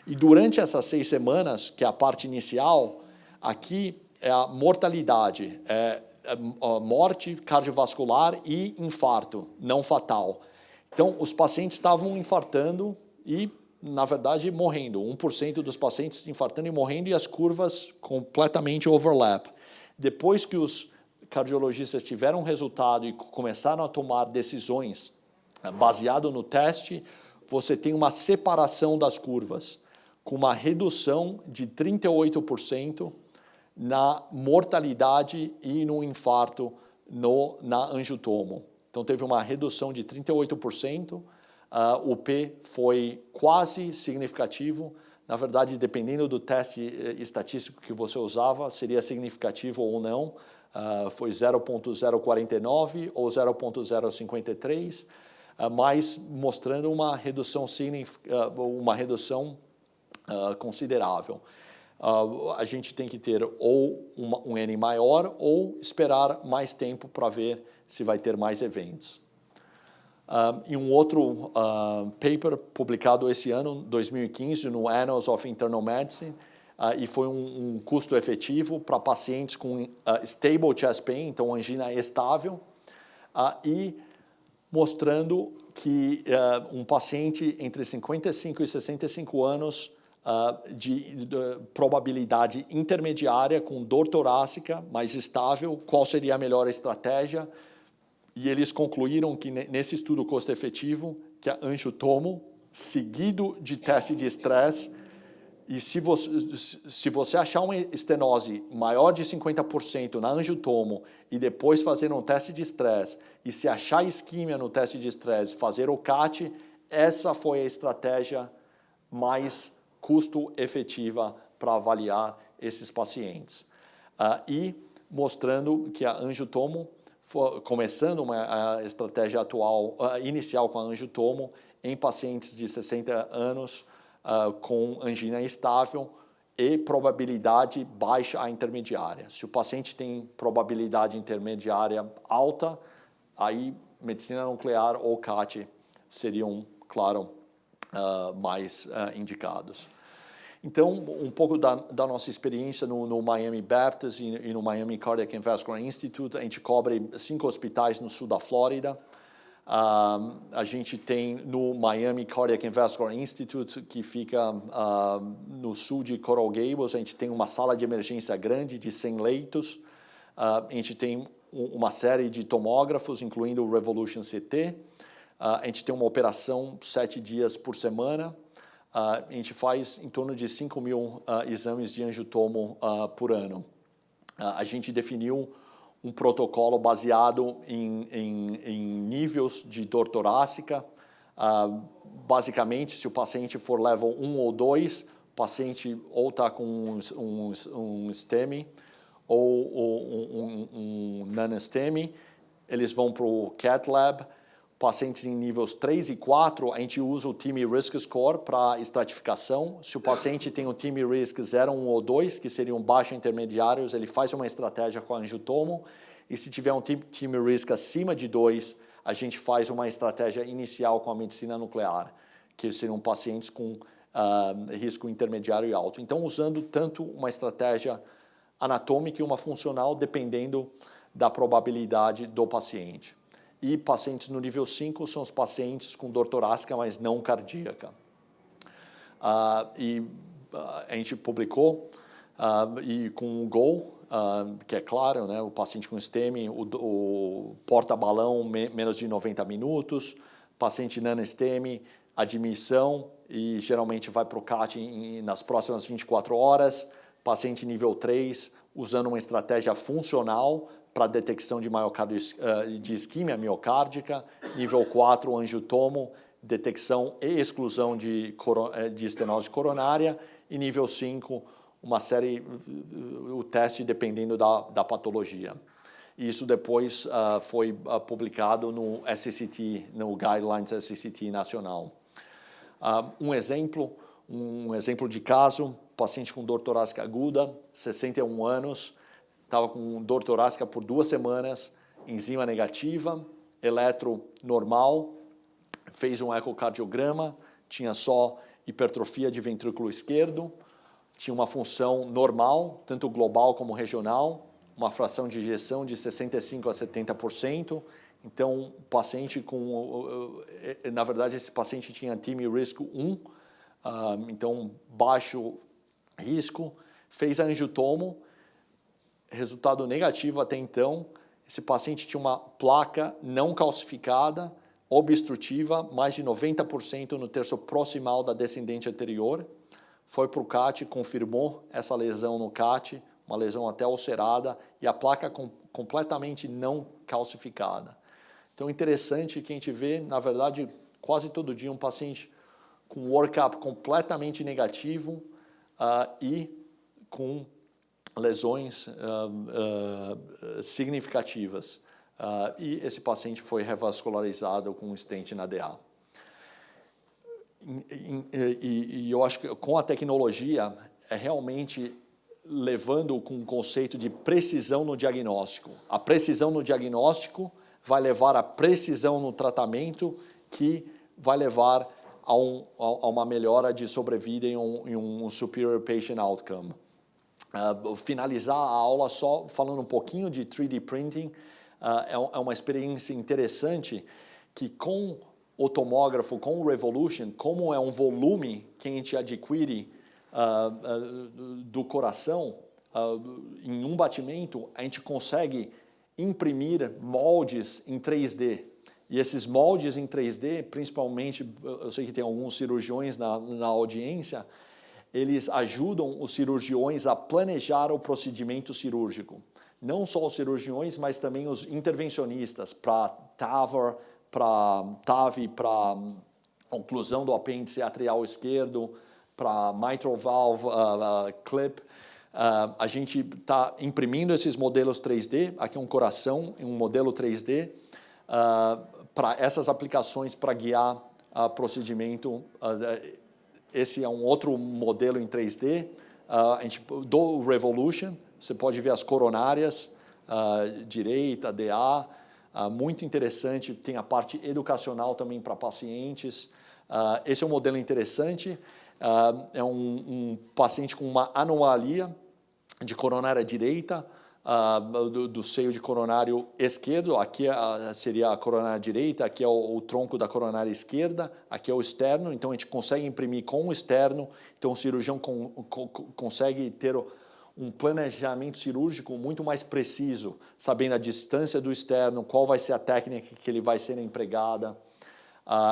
E durante essas 6 semanas, que é a parte inicial, aqui é a mortalidade, a morte cardiovascular e infarto, não fatal. Então, os pacientes estavam infartando e, na verdade, morrendo. 1% dos pacientes infartando e morrendo, e as curvas completamente overlap. Depois que os cardiologistas tiveram um resultado e começaram a tomar decisões baseado no teste, você tem uma separação das curvas, com uma redução de 38% na mortalidade e no infarto na angiotomo. Então, teve uma redução de 38%, o P foi quase significativo. Na verdade, dependendo do teste estatístico que você usava, seria significativo ou não. Foi 0,049 ou 0,053, mas mostrando uma redução considerável. A gente tem que ter ou um N maior ou esperar mais tempo para ver se vai ter mais eventos. E um outro paper publicado esse ano, 2015, no Annals of Internal Medicine, e foi um custo efetivo para pacientes com stable chest pain, então angina estável, e mostrando que um paciente entre 55 e 65 anos de probabilidade intermediária com dor torácica mais estável, qual seria a melhor estratégia? E eles concluíram que nesse estudo custo-efetivo, que a angiotomo, seguido de teste de estresse, e se você achar uma estenose maior de 50% na angiotomo e depois fazer um teste de estresse, e se achar isquímia no teste de estresse, fazer o CAT, essa foi a estratégia mais custo-efetiva para avaliar esses pacientes. E mostrando que a angiotomo, começando a estratégia atual, inicial com a angiotomo, em pacientes de 60 anos, com angina estável e probabilidade baixa a intermediária. Se o paciente tem probabilidade intermediária alta, aí medicina nuclear ou CAT seriam, claro, mais indicados. Então, um pouco da nossa experiência no Miami Baptist e no Miami Cardiac and Vascular Institute, a gente cobre 5 hospitais no sul da Flórida, A gente tem no Miami Cardiac and Vascular Institute, que fica no sul de Coral Gables, a gente tem uma sala de emergência grande de 100 leitos. A gente tem uma série de tomógrafos, incluindo o Revolution CT. A gente tem uma operação 7 dias por semana. A gente faz em torno de 5.000 exames de angiotomo por ano. A gente definiu um protocolo baseado em níveis de dor torácica. Basicamente, se o paciente for level 1 ou 2, o paciente ou está com um STEMI ou um non-STEMI, eles vão para o Cath Lab. Pacientes em níveis 3 e 4, a gente usa o TIMI Risk Score para estratificação. Se o paciente tem o TIMI Risk 0, 1 ou 2, que seriam baixo intermediários, ele faz uma estratégia com angiotomo. E se tiver um TIMI Risk acima de 2, a gente faz uma estratégia inicial com a medicina nuclear, que seriam pacientes com risco intermediário e alto. Então, usando tanto uma estratégia anatômica e uma funcional, dependendo da probabilidade do paciente. E pacientes no nível 5 são os pacientes com dor torácica, mas não cardíaca. A gente publicou, e com o GO, que é claro, né, o paciente com STEMI, o porta-balão menos de 90 minutos, paciente non-STEMI, admissão, e geralmente vai para o CAT nas próximas 24 horas, paciente nível 3, usando uma estratégia funcional para detecção de isquemia miocárdica, nível 4, angiotomo, detecção e exclusão de estenose coronária, e nível 5, uma série, o teste dependendo da patologia. Isso depois foi publicado no SCCT, no Guidelines SCCT nacional. Um exemplo de caso, paciente com dor torácica aguda, 61 anos, estava com dor torácica por 2 semanas, enzima negativa, eletro normal, fez um ecocardiograma, tinha só hipertrofia de ventrículo esquerdo, tinha uma função normal, tanto global como regional, uma fração de ejeção de 65% a 70%. Então, o paciente na verdade, esse paciente tinha TIMI Risk 1, então baixo risco, fez angiotomo, resultado negativo até então. Esse paciente tinha uma placa não calcificada, obstrutiva, mais de 90% no terço proximal da descendente anterior. Foi para o CAT, confirmou essa lesão no CAT, uma lesão até ulcerada, e a placa completamente não calcificada. Então, interessante que a gente vê, na verdade, quase todo dia um paciente com workup completamente negativo e com lesões significativas. E esse paciente foi revascularizado com um stent na DA. E eu acho que com a tecnologia é realmente levando com um conceito de precisão no diagnóstico. A precisão no diagnóstico vai levar à precisão no tratamento, que vai levar a uma melhora de sobrevida e um superior patient outcome. Finalizar a aula só falando um pouquinho de 3D printing. É uma experiência interessante que com o tomógrafo, com o Revolution, como é um volume que a gente adquire do coração, em um batimento, a gente consegue imprimir moldes em 3D. E esses moldes em 3D, principalmente, eu sei que tem alguns cirurgiões na audiência, eles ajudam os cirurgiões a planejar o procedimento cirúrgico. Não só os cirurgiões, mas também os intervencionistas, para TAVR, para TAVI, para oclusão do apêndice atrial esquerdo, para mitral valve clip. A gente está imprimindo esses modelos 3D, aqui é um coração, um modelo 3D, para essas aplicações para guiar procedimento. Esse é um outro modelo em 3D, do Revolution. Você pode ver as coronárias, direita, DA, muito interessante. Tem a parte educacional também para pacientes. Esse é um modelo interessante. É um paciente com uma anomalia de coronária direita, do seio de coronário esquerdo. Aqui seria a coronária direita, aqui é o tronco da coronária esquerda, aqui é o externo. Então, a gente consegue imprimir com o externo. Então, o cirurgião consegue ter um planejamento cirúrgico muito mais preciso, sabendo a distância do externo, qual vai ser a técnica que ele vai ser empregada.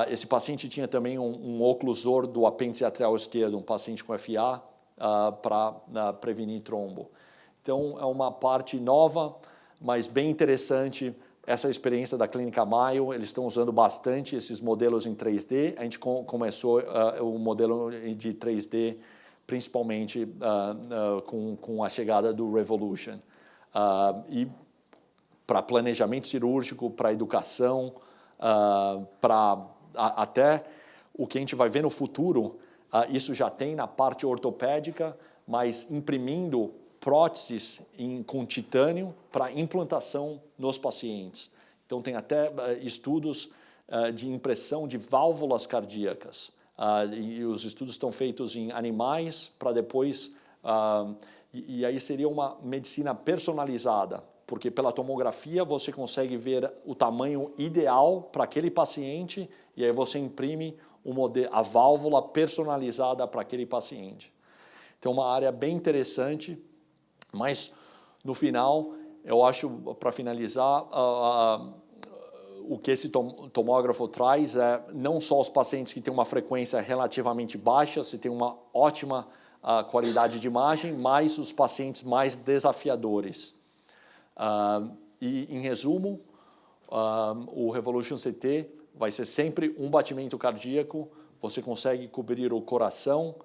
Esse paciente tinha também um oclusor do apêndice atrial esquerdo, um paciente com FA, para prevenir trombo. Então, é uma parte nova, mas bem interessante, essa experiência da Clínica Mayo. Eles estão usando bastante esses modelos em 3D. A gente começou o modelo de 3D, principalmente com a chegada do Revolution. E para planejamento cirúrgico, para educação, para até o que a gente vai ver no futuro, isso já tem na parte ortopédica, mas imprimindo próteses com titânio para implantação nos pacientes. Então, tem até estudos de impressão de válvulas cardíacas. E os estudos estão feitos em animais para depois... E aí seria uma medicina personalizada, porque pela tomografia você consegue ver o tamanho ideal para aquele paciente e aí você imprime a válvula personalizada para aquele paciente. Então, uma área bem interessante, mas, no final, eu acho, para finalizar, o que esse tomógrafo traz é não só os pacientes que têm uma frequência relativamente baixa, se tem uma ótima qualidade de imagem, mas os pacientes mais desafiadores. E, em resumo, o Revolution CT vai ser sempre um batimento cardíaco, você consegue cobrir o coração,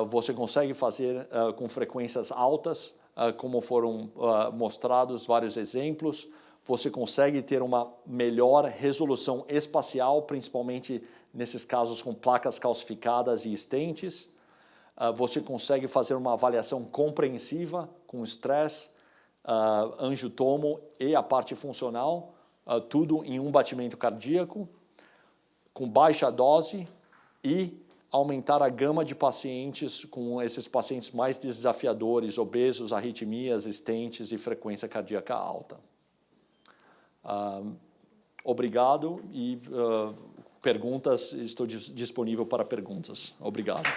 você consegue fazer com frequências altas, como foram mostrados vários exemplos, você consegue ter uma melhor resolução espacial, principalmente nesses casos com placas calcificadas e estentes, você consegue fazer uma avaliação compreensiva com estresse, angiotomo e a parte funcional, tudo em um batimento cardíaco, com baixa dose e aumentar a gama de pacientes com esses pacientes mais desafiadores, obesos, arritmias, estentes e frequência cardíaca alta. Obrigado e perguntas, estou disponível para perguntas. Obrigado.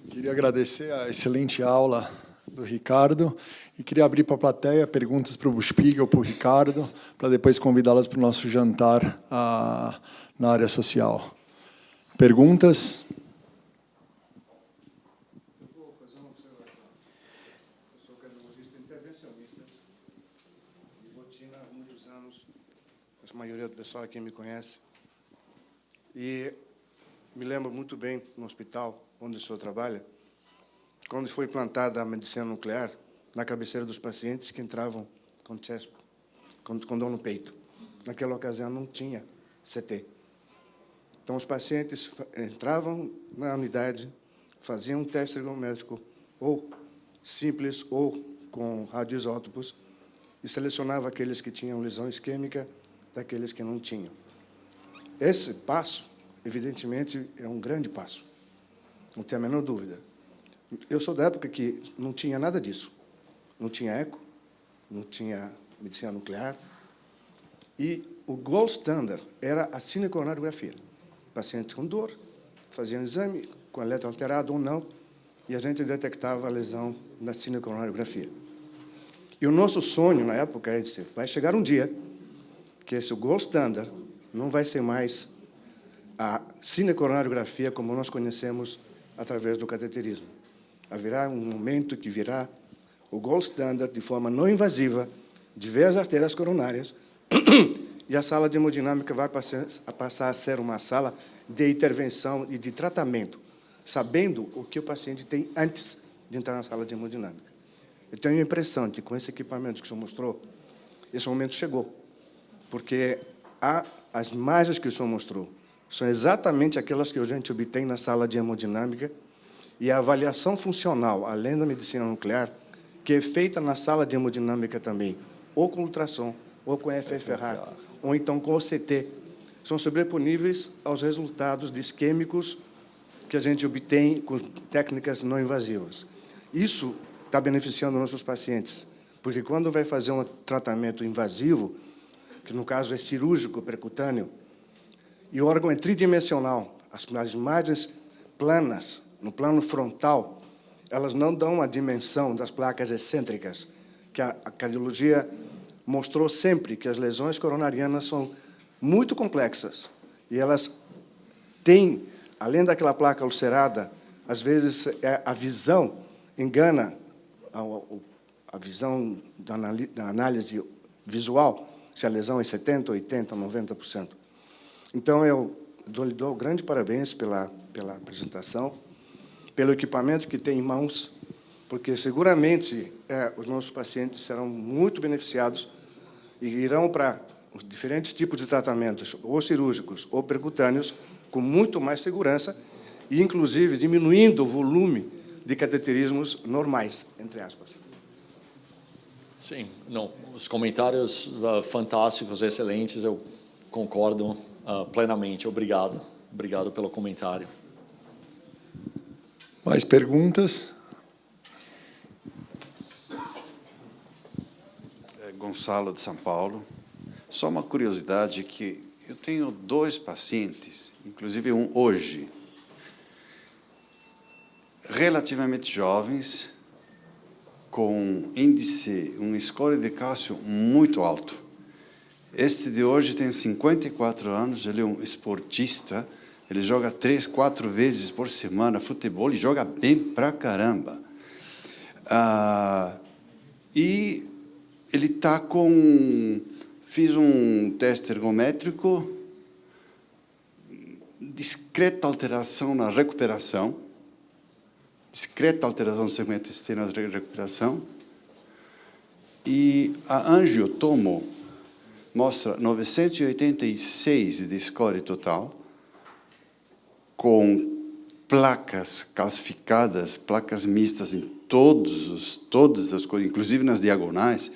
Queria agradecer a excelente aula do Ricardo e queria abrir para a plateia perguntas para o Spiegel, para o Ricardo, para depois convidá-las para o nosso jantar na área social. Perguntas? Eu vou fazer uma observação. Eu sou cardiologista intervencionista de rotina há muitos anos, a maioria do pessoal aqui me conhece, e me lembro muito bem no hospital onde o senhor trabalha, quando foi implantada a medicina nuclear na cabeceira dos pacientes que entravam com CESP, com dor no peito. Naquela ocasião não tinha CT. Então, os pacientes entravam na unidade, faziam um teste ergométrico, ou simples, ou com radioisótopos, e selecionava aqueles que tinham lesão isquêmica daqueles que não tinham. Esse passo, evidentemente, é um grande passo, não tem a menor dúvida. Eu sou da época que não tinha nada disso. Não tinha eco, não tinha medicina nuclear, e o gold standard era a cinecoronariografia. Paciente com dor, fazia um exame com eletro alterado ou não, e a gente detectava a lesão na cinecoronariografia. E o nosso sonho, na época, é dizer, vai chegar um dia que esse gold standard não vai ser mais a cinecoronariografia como nós conhecemos através do cateterismo. Haverá um momento que virá o gold standard de forma não invasiva de ver as artérias coronárias e a sala de hemodinâmica vai passar a ser uma sala de intervenção e de tratamento, sabendo o que o paciente tem antes de entrar na sala de hemodinâmica. Eu tenho a impressão que, com esse equipamento que o senhor mostrou, esse momento chegou, porque as imagens que o senhor mostrou são exatamente aquelas que a gente obtém na sala de hemodinâmica, e a avaliação funcional, além da medicina nuclear, que é feita na sala de hemodinâmica também, ou com ultrassom, ou com FFRA, ou então com o CT, são sobreponíveis aos resultados de isquêmicos que a gente obtém com técnicas não invasivas. Isso está beneficiando nossos pacientes, porque quando vai fazer um tratamento invasivo, que no caso é cirúrgico percutâneo, e o órgão é tridimensional, as imagens planas, no plano frontal, elas não dão a dimensão das placas excêntricas, que a cardiologia mostrou sempre que as lesões coronarianas são muito complexas, e elas têm, além daquela placa ulcerada, às vezes a visão engana a visão da análise visual, se a lesão é 70%, 80%, 90%. Então, eu lhe dou grande parabéns pela apresentação, pelo equipamento que tem em mãos, porque seguramente os nossos pacientes serão muito beneficiados e irão para os diferentes tipos de tratamentos, ou cirúrgicos ou percutâneos, com muito mais segurança e, inclusive, diminuindo o volume de cateterismos normais, entre aspas. Sim, não, os comentários fantásticos, excelentes, eu concordo plenamente. Obrigado. Obrigado pelo comentário. Mais perguntas? Gonçalo, de São Paulo. Só uma curiosidade que eu tenho 2 pacientes, inclusive um hoje, relativamente jovens, com índice, um score de cálcio muito alto. Este de hoje tem 54 anos, ele é um esportista, ele joga 3, 4 vezes por semana futebol e joga bem pra caramba. E ele está com... Fiz um teste ergométrico, discreta alteração na recuperação, discreta alteração do segmento externo de recuperação, e a angiotomo mostra 986 de score total, com placas calcificadas, placas mistas em todas as cores, inclusive nas diagonais,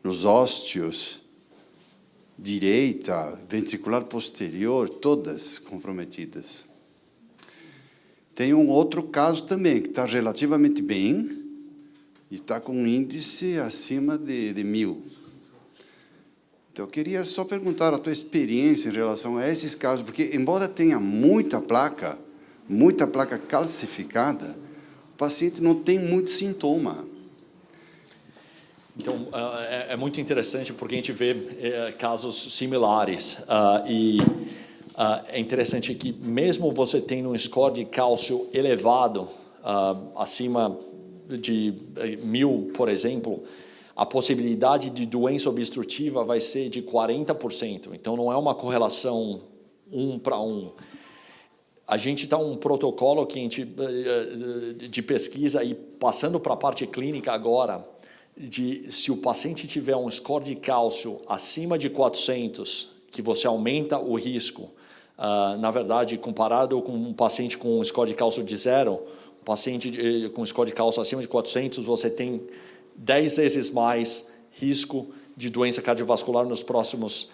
nos ósteos, direita, ventricular posterior, todas comprometidas. Tem um outro caso também, que está relativamente bem, e está com um índice acima de 1000. Então, eu queria só perguntar a tua experiência em relação a esses casos, porque, embora tenha muita placa calcificada, o paciente não tem muito sintoma. Então, é muito interessante porque a gente vê casos similares. É interessante que, mesmo você tendo um score de cálcio elevado, acima de 1000, por exemplo, a possibilidade de doença obstrutiva vai ser de 40%. Então, não é uma correlação 1 para 1. A gente está um protocolo que a gente, de pesquisa, e passando para a parte clínica agora, se o paciente tiver um score de cálcio acima de 400, que você aumenta o risco, na verdade, comparado com um paciente com um score de cálcio de 0, um paciente com score de cálcio acima de 400, você tem 10 vezes mais risco de doença cardiovascular nos próximos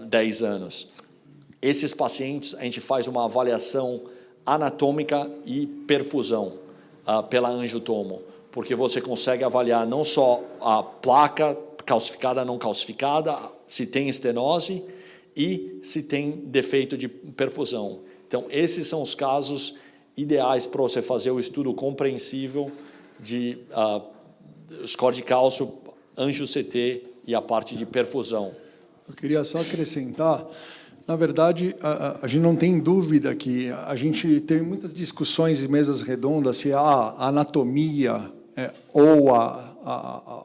10 anos. Esses pacientes, a gente faz uma avaliação anatômica e perfusão pela angiotomo, porque você consegue avaliar não só a placa calcificada, não calcificada, se tem estenose e se tem defeito de perfusão. Então, esses são os casos ideais para você fazer o estudo compreensível de score de cálcio, angio-CT e a parte de perfusão. Eu queria só acrescentar, na verdade, a gente não tem dúvida que a gente tem muitas discussões e mesas redondas se a anatomia ou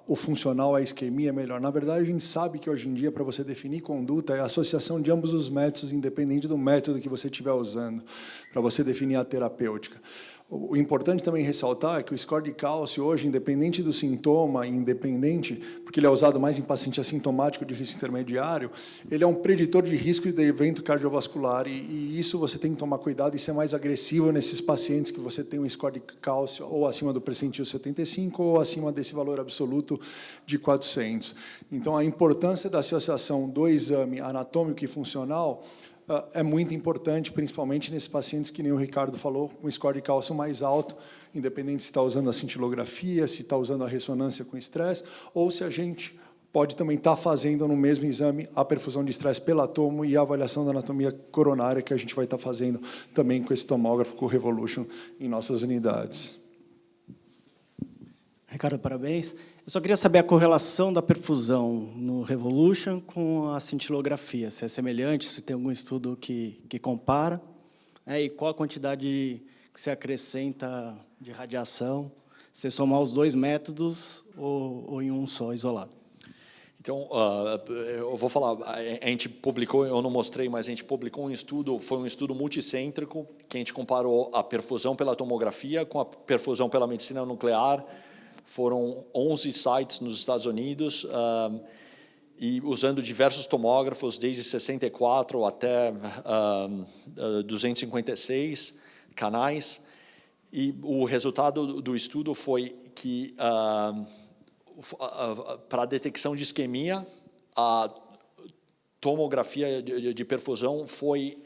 o funcional, a isquemia é melhor. Na verdade, a gente sabe que hoje em dia, para você definir conduta, é a associação de ambos os métodos, independente do método que você estiver usando, para você definir a terapêutica. O importante também ressaltar é que o score de cálcio hoje, independente do sintoma, porque ele é usado mais em paciente assintomático de risco intermediário, ele é um preditor de risco de evento cardiovascular e isso você tem que tomar cuidado e ser mais agressivo nesses pacientes que você tem um score de cálcio ou acima do percentil 75 ou acima desse valor absoluto de 400. Então, a importância da associação do exame anatômico e funcional é muito importante, principalmente nesses pacientes que nem o Ricardo falou, com score de cálcio mais alto, independente se está usando a cintilografia, se está usando a ressonância com estresse, ou se a gente pode também estar fazendo no mesmo exame a perfusão de estresse pela tomo e a avaliação da anatomia coronária, que a gente vai estar fazendo também com esse tomógrafo, com o Revolution, em nossas unidades. Ricardo, parabéns. Eu só queria saber a correlação da perfusão no Revolution com a cintilografia, se é semelhante, se tem algum estudo que compara, e qual a quantidade que se acrescenta de radiação, se somar os dois métodos ou em um só, isolado. Então, eu vou falar, a gente publicou, eu não mostrei, mas a gente publicou um estudo, foi um estudo multicêntrico, que a gente comparou a perfusão pela tomografia com a perfusão pela medicina nuclear. Foram 11 sites nos Estados Unidos, e usando diversos tomógrafos, desde 64 até 256 canais. E o resultado do estudo foi que, para a detecção de isquemia, a tomografia de perfusão foi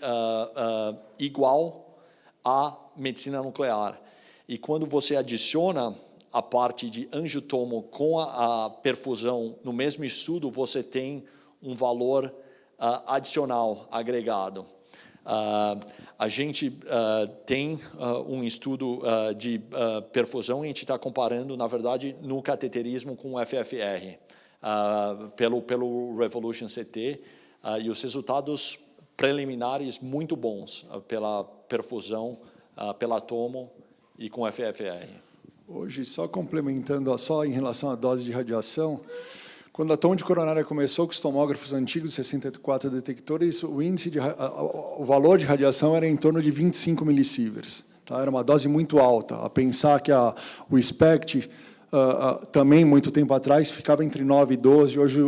igual à medicina nuclear. E quando você adiciona a parte de angiotomo com a perfusão no mesmo estudo, você tem um valor adicional agregado. A gente tem um estudo de perfusão, e a gente está comparando, na verdade, no cateterismo com o FFR, pelo Revolution CT, e os resultados preliminares muito bons pela perfusão, pela tomo e com FFR. Hoje, só complementando, só em relação à dose de radiação, quando a tomo de coronária começou com os tomógrafos antigos, 64 detectores, o valor de radiação era em torno de 25 millisieverts. Tá? Era uma dose muito alta. A pensar que o SPECT, também, muito tempo atrás, ficava entre 9 e 12, hoje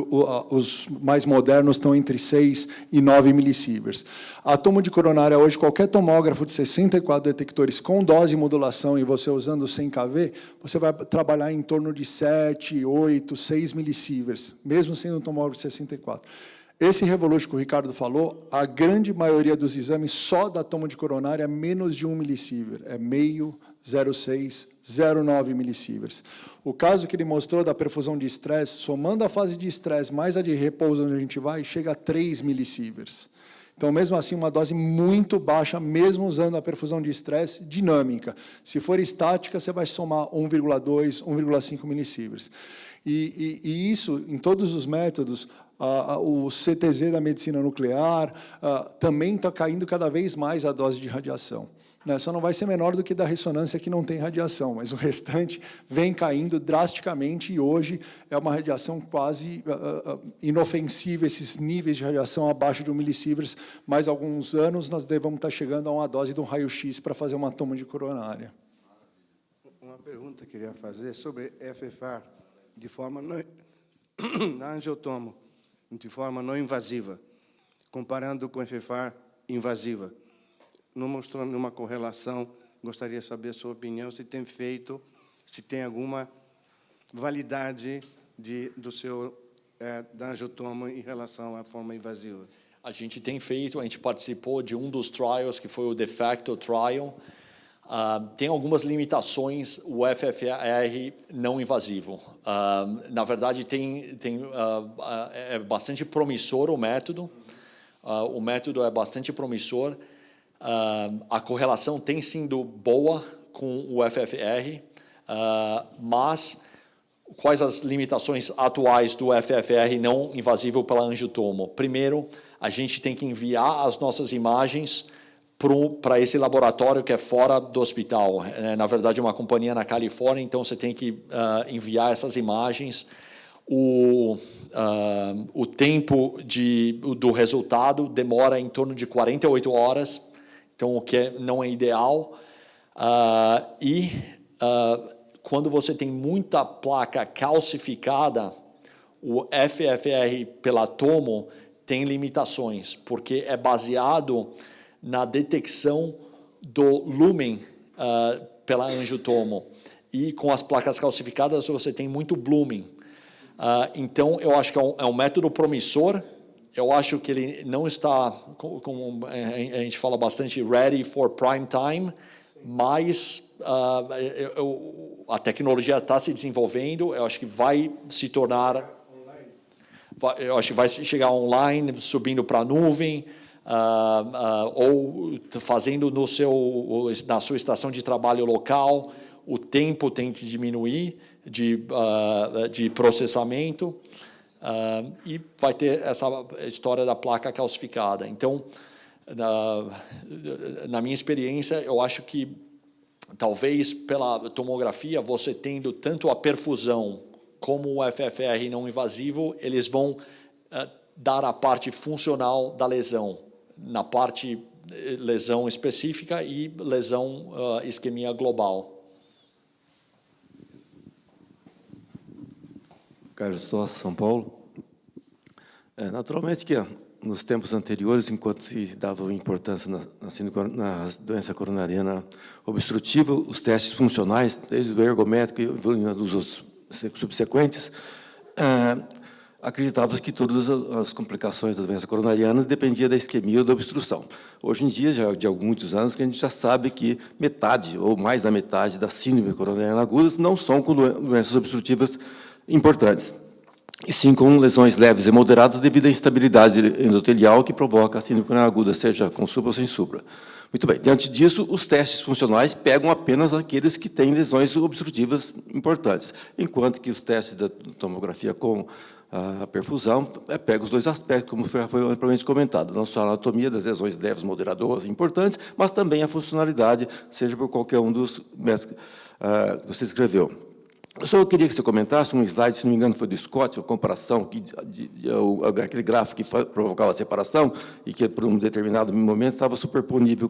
os mais modernos estão entre 6 e 9 millisieverts. A tomo de coronária hoje, qualquer tomógrafo de 64 detectores com dose e modulação, e você usando 100 kV, você vai trabalhar em torno de 7, 8, 6 millisieverts, mesmo sendo um tomógrafo de 64. Esse Revolution que o Ricardo falou, a grande maioria dos exames só da tomo de coronária é menos de 1 millisievert, é meio, 0,6, 0,9 millisieverts. O caso que ele mostrou da perfusão de estresse, somando a fase de estresse mais a de repouso onde a gente vai, chega a 3 millisieverts. Então, mesmo assim, uma dose muito baixa, mesmo usando a perfusão de estresse dinâmica. Se for estática, você vai somar 1,2, 1,5 millisieverts. E isso, em todos os métodos, o CTZ da medicina nuclear também está caindo cada vez mais a dose de radiação. Só não vai ser menor do que da ressonância, que não tem radiação, mas o restante vem caindo drasticamente, e hoje é uma radiação quase inofensiva, esses níveis de radiação abaixo de 1 millisieverts. Mais alguns anos nós devemos estar chegando a uma dose de um raio-x para fazer uma tomo de coronária. Uma pergunta que eu queria fazer sobre FFR de forma na angiotomo, de forma não invasiva, comparando com FFR invasiva. Não mostrou nenhuma correlação. Gostaria de saber a sua opinião, se tem feito, se tem alguma validade da angiotomo em relação à forma invasiva. A gente tem feito, a gente participou de um dos trials, que foi o de facto trial. Tem algumas limitações o FFR não invasivo. Na verdade, é bastante promissor o método. O método é bastante promissor. A correlação tem sido boa com o FFR, mas quais as limitações atuais do FFR não invasivo pela angiotomo? Primeiro, a gente tem que enviar as nossas imagens para esse laboratório que é fora do hospital. Na verdade, é uma companhia na Califórnia, então você tem que enviar essas imagens. O tempo do resultado demora em torno de 48 horas, então o que não é ideal. Quando você tem muita placa calcificada, o FFR pela tomo tem limitações, porque é baseado na detecção do lumen pela angiotomo. E com as placas calcificadas você tem muito blooming. Então, eu acho que é um método promissor, eu acho que ele não está, como a gente fala bastante, ready for prime time, mas a tecnologia está se desenvolvendo, eu acho que vai se tornar, eu acho que vai chegar online, subindo para a nuvem, ou fazendo na sua estação de trabalho local, o tempo tem que diminuir de processamento, e vai ter essa história da placa calcificada. Então, na minha experiência, eu acho que talvez pela tomografia, você tendo tanto a perfusão como o FFR não invasivo, eles vão dar a parte funcional da lesão, na parte lesão específica e lesão isquemia global. Carlos Tosse, São Paulo. Naturalmente que nos tempos anteriores, enquanto se dava importância na doença coronariana obstrutiva, os testes funcionais, desde o ergométrico e dos outros subsequentes, acreditava que todas as complicações da doença coronariana dependiam da isquemia ou da obstrução. Hoje em dia, já de muitos anos, que a gente já sabe que metade, ou mais da metade, das síndromes coronarianas agudas não são com doenças obstrutivas importantes, e sim com lesões leves e moderadas devido à instabilidade endotelial que provoca a síndrome coronariana aguda, seja com supra ou sem supra. Muito bem, diante disso, os testes funcionais pegam apenas aqueles que têm lesões obstrutivas importantes, enquanto que os testes da tomografia com a perfusão pegam os dois aspectos, como foi amplamente comentado, não só a anatomia das lesões leves, moderadoras importantes, mas também a funcionalidade, seja por qualquer um dos métodos que você escreveu. Eu só queria que você comentasse um slide, se não me engano, foi do Scott, a comparação, aquele gráfico que provocava a separação e que, por um determinado momento, estava superponível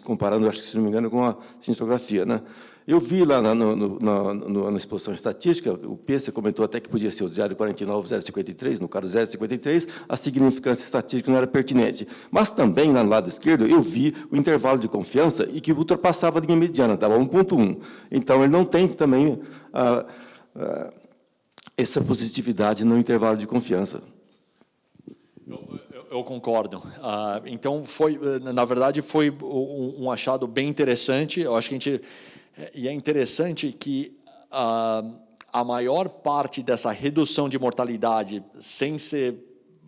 comparando, acho que, se não me engano, com a cintilografia, né? Eu vi lá na exposição estatística, o P, você comentou até que podia ser o diário 49,053, no caso 0,53, a significância estatística não era pertinente. Mas também, lá no lado esquerdo, eu vi o intervalo de confiança e que ultrapassava a linha mediana, estava 1,1. Então, ele não tem também essa positividade no intervalo de confiança. Eu concordo. Então, na verdade, foi um achado bem interessante. Eu acho que e é interessante que a maior parte dessa redução de mortalidade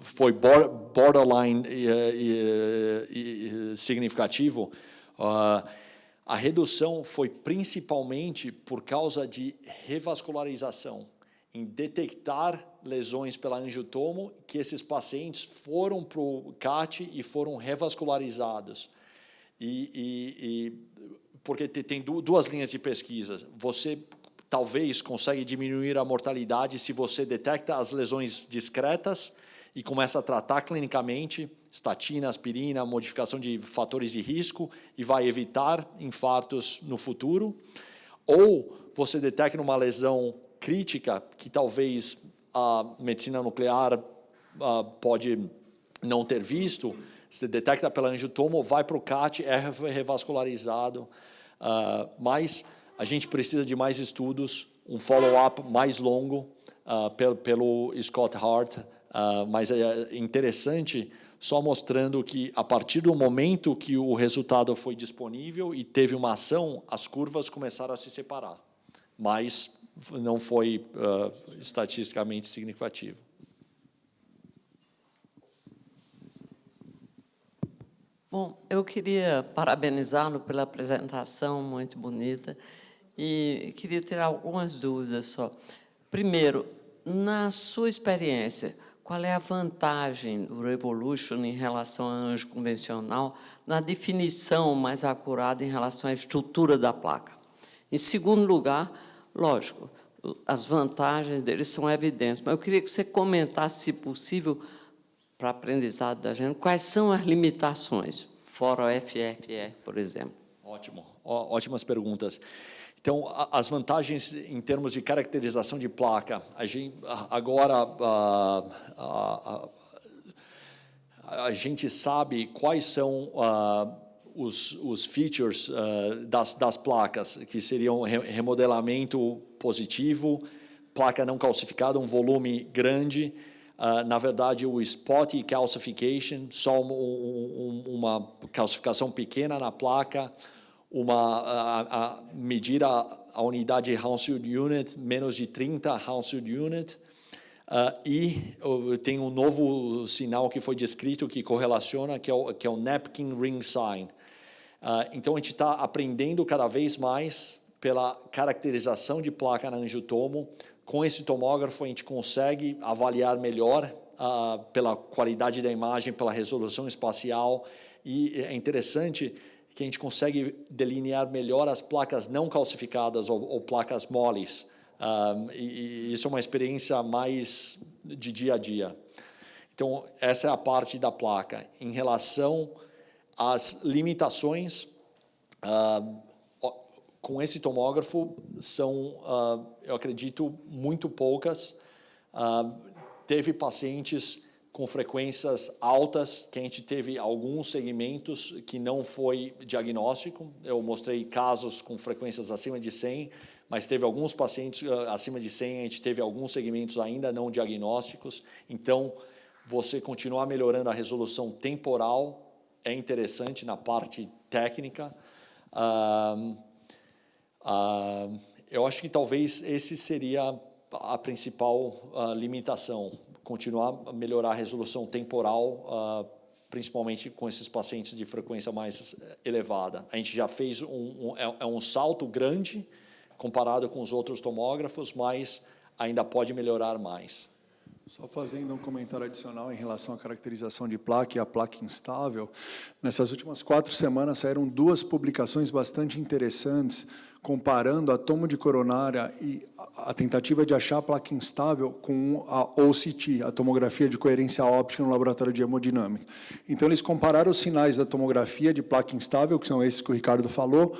foi borderline e significativo. A redução foi principalmente por causa de revascularização, em detectar lesões pela angiotomo, que esses pacientes foram para o CAT e foram revascularizados. Porque tem duas linhas de pesquisa. Você talvez consegue diminuir a mortalidade se você detecta as lesões discretas e começa a tratar clinicamente, estatina, aspirina, modificação de fatores de risco, e vai evitar infartos no futuro. Ou você detecta uma lesão crítica que talvez a medicina nuclear pode não ter visto, você detecta pela angiotomo, vai para o CAT, é revascularizado, mas a gente precisa de mais estudos, um follow-up mais longo pelo Scott Hart, mas é interessante só mostrando que, a partir do momento que o resultado foi disponível e teve uma ação, as curvas começaram a se separar, mas não foi estatisticamente significativo. Bom, eu queria parabenizá-lo pela apresentação muito bonita e queria ter algumas dúvidas só. Primeiro, na sua experiência, qual é a vantagem do Revolution em relação ao anjo convencional na definição mais acurada em relação à estrutura da placa? Em segundo lugar, lógico, as vantagens deles são evidentes, mas eu queria que você comentasse, se possível, para aprendizado da gente, quais são as limitações, fora o FFR, por exemplo? Ótimo, ótimas perguntas. Então, as vantagens em termos de caracterização de placa, a gente sabe quais são os features das placas, que seriam remodelamento positivo, placa não calcificada, um volume grande, Na verdade, o spot calcification, só uma calcificação pequena na placa, medir a unidade de Hounsfield Unit, menos de 30 Hounsfield Unit, e tem um novo sinal que foi descrito que correlaciona, que é o napkin ring sign. Então, a gente está aprendendo cada vez mais pela caracterização de placa na angiotomo. Com esse tomógrafo, a gente consegue avaliar melhor pela qualidade da imagem, pela resolução espacial, e é interessante que a gente consegue delinear melhor as placas não calcificadas ou placas moles. E isso é uma experiência mais de dia a dia. Então, essa é a parte da placa. Em relação às limitações, com esse tomógrafo, são, eu acredito, muito poucas. Teve pacientes com frequências altas, que a gente teve alguns segmentos que não foi diagnóstico. Eu mostrei casos com frequências acima de 100, mas teve alguns pacientes acima de 100, a gente teve alguns segmentos ainda não diagnósticos. Então, você continuar melhorando a resolução temporal é interessante na parte técnica. Eu acho que talvez esse seria a principal limitação, continuar a melhorar a resolução temporal, principalmente com esses pacientes de frequência mais elevada. A gente já fez um salto grande comparado com os outros tomógrafos, mas ainda pode melhorar mais. Só fazendo um comentário adicional em relação à caracterização de placa e a placa instável, nessas últimas 4 semanas saíram 2 publicações bastante interessantes comparando a tomo de coronária e a tentativa de achar a placa instável com a OCT, a tomografia de coerência óptica no laboratório de hemodinâmica. Então, eles compararam os sinais da tomografia de placa instável, que são esses que o Ricardo falou,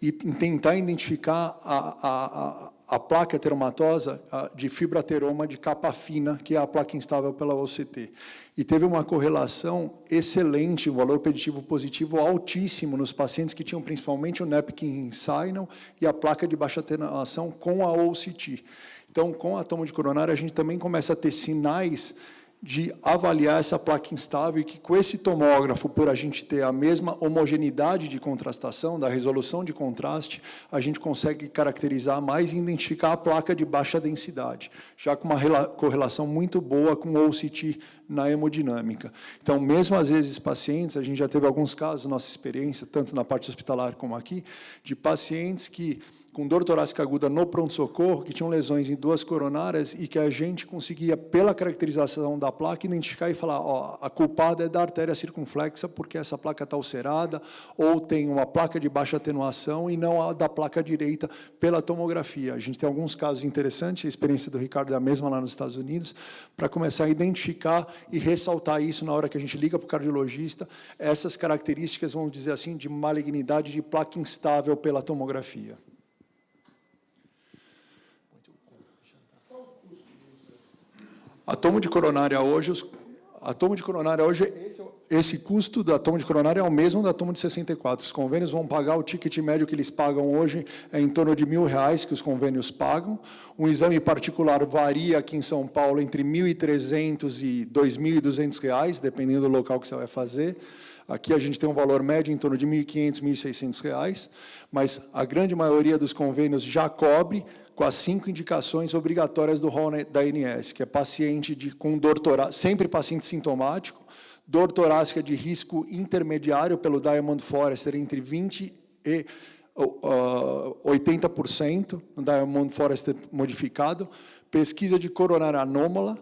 e tentar identificar a placa heteromatosa de fibrateroma de capa fina, que é a placa instável pela OCT. E teve uma correlação excelente, um valor preditivo positivo altíssimo nos pacientes que tinham principalmente o napkin sign e a placa de baixa atenuação com a OCT. Então, com a tomo de coronária, a gente também começa a ter sinais de avaliar essa placa instável e que com esse tomógrafo, por a gente ter a mesma homogeneidade de contrastação, da resolução de contraste, a gente consegue caracterizar mais e identificar a placa de baixa densidade, já com uma correlação muito boa com o OCT na hemodinâmica. Então, mesmo às vezes pacientes, a gente já teve alguns casos, nossa experiência, tanto na parte hospitalar como aqui, de pacientes que com dor torácica aguda no pronto-socorro, que tinham lesões em 2 coronárias e que a gente conseguia, pela caracterização da placa, identificar e falar, ó, a culpada é da artéria circunflexa porque essa placa está ulcerada, ou tem uma placa de baixa atenuação e não a da placa direita pela tomografia. A gente tem alguns casos interessantes, a experiência do Ricardo é a mesma lá nos Estados Unidos, para começar a identificar e ressaltar isso na hora que a gente liga para o cardiologista, essas características, vamos dizer assim, de malignidade de placa instável pela tomografia. A tomo de coronária hoje, esse custo da tomo de coronária é o mesmo da tomo de 64. Os convênios vão pagar, o ticket médio que eles pagam hoje é em torno de R$1.000 que os convênios pagam. Um exame particular varia aqui em São Paulo entre R$1.300 e R$2.200, dependendo do local que você vai fazer. Aqui a gente tem um valor médio em torno de R$1.500, R$1.600, mas a grande maioria dos convênios já cobre com as 5 indicações obrigatórias do rol da ANS, que é paciente com dor torácica, sempre paciente sintomático, dor torácica de risco intermediário pelo Diamond Forrester entre 20% e 80%, no Diamond Forrester modificado, pesquisa de coronária anômala,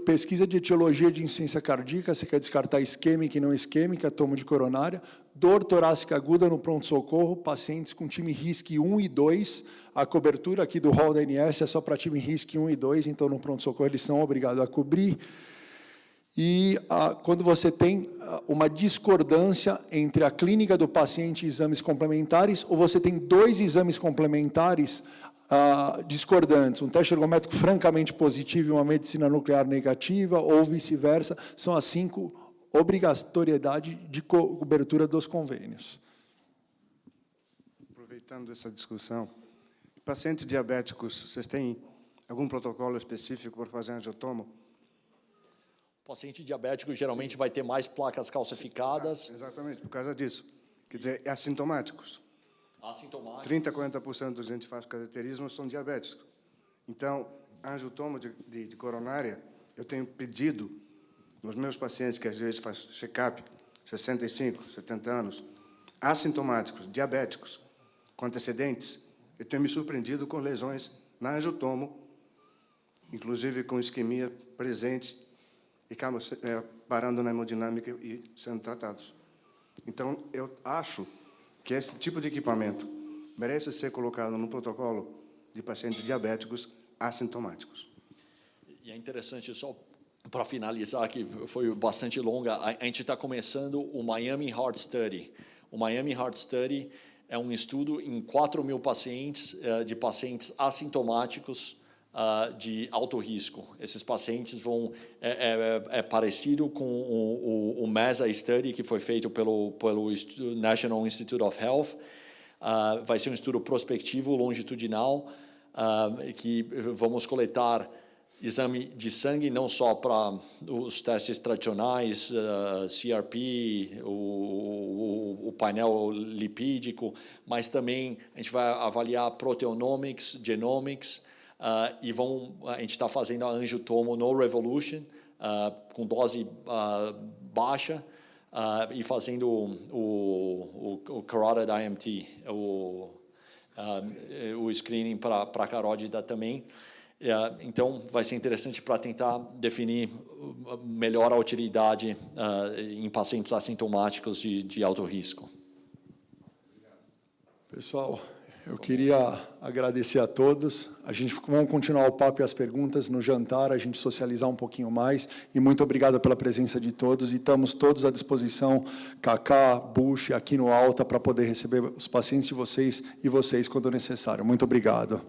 pesquisa de etiologia de insuficiência cardíaca, você quer descartar isquêmica e não isquêmica, tomo de coronária, dor torácica aguda no pronto-socorro, pacientes com time RISC 1 e 2, a cobertura aqui do rol da ANS é só para time RISC 1 e 2, então no pronto-socorro eles são obrigados a cobrir. E quando você tem uma discordância entre a clínica do paciente e exames complementares, ou você tem 2 exames complementares discordantes, um teste ergométrico francamente positivo e uma medicina nuclear negativa, ou vice-versa, são as 5 obrigatoriedade de cobertura dos convênios. Aproveitando essa discussão, pacientes diabéticos, vocês têm algum protocolo específico para fazer angiotomo? O paciente diabético geralmente vai ter mais placas calcificadas. Exatamente, por causa disso. Quer dizer, assintomáticos. Assintomáticos. 30% a 40% dos antifascocateterismos são diabéticos. Então, angiotomo de coronária, eu tenho pedido nos meus pacientes, que às vezes faz check-up, 65, 70 anos, assintomáticos, diabéticos, com antecedentes, eu tenho me surpreendido com lesões na angiotomo, inclusive com isquemia presente, e acabam parando na hemodinâmica e sendo tratados. Então, eu acho que esse tipo de equipamento merece ser colocado no protocolo de pacientes diabéticos assintomáticos. E é interessante, só para finalizar, que foi bastante longa, a gente está começando o Miami Heart Study. O Miami Heart Study é um estudo em 4.000 pacientes, de pacientes assintomáticos de alto risco. Esses pacientes vão... É parecido com o MESA Study, que foi feito pelo National Institute of Health. Vai ser um estudo prospectivo, longitudinal, que vamos coletar exame de sangue, não só para os testes tradicionais, CRP, o painel lipídico, mas também a gente vai avaliar proteomics, genomics, e a gente está fazendo a angiotomo no Revolution, com dose baixa, e fazendo o carotid IMT, o screening para a carótida também. Então, vai ser interessante para tentar definir melhor a utilidade em pacientes assintomáticos de alto risco. Pessoal, eu queria agradecer a todos. Vamos continuar o papo e as perguntas no jantar, a gente socializar um pouquinho mais. E muito obrigado pela presença de todos. E estamos todos à disposição, Cacá, Bush, aqui no Alta, para poder receber os pacientes de vocês e vocês quando necessário. Muito obrigado.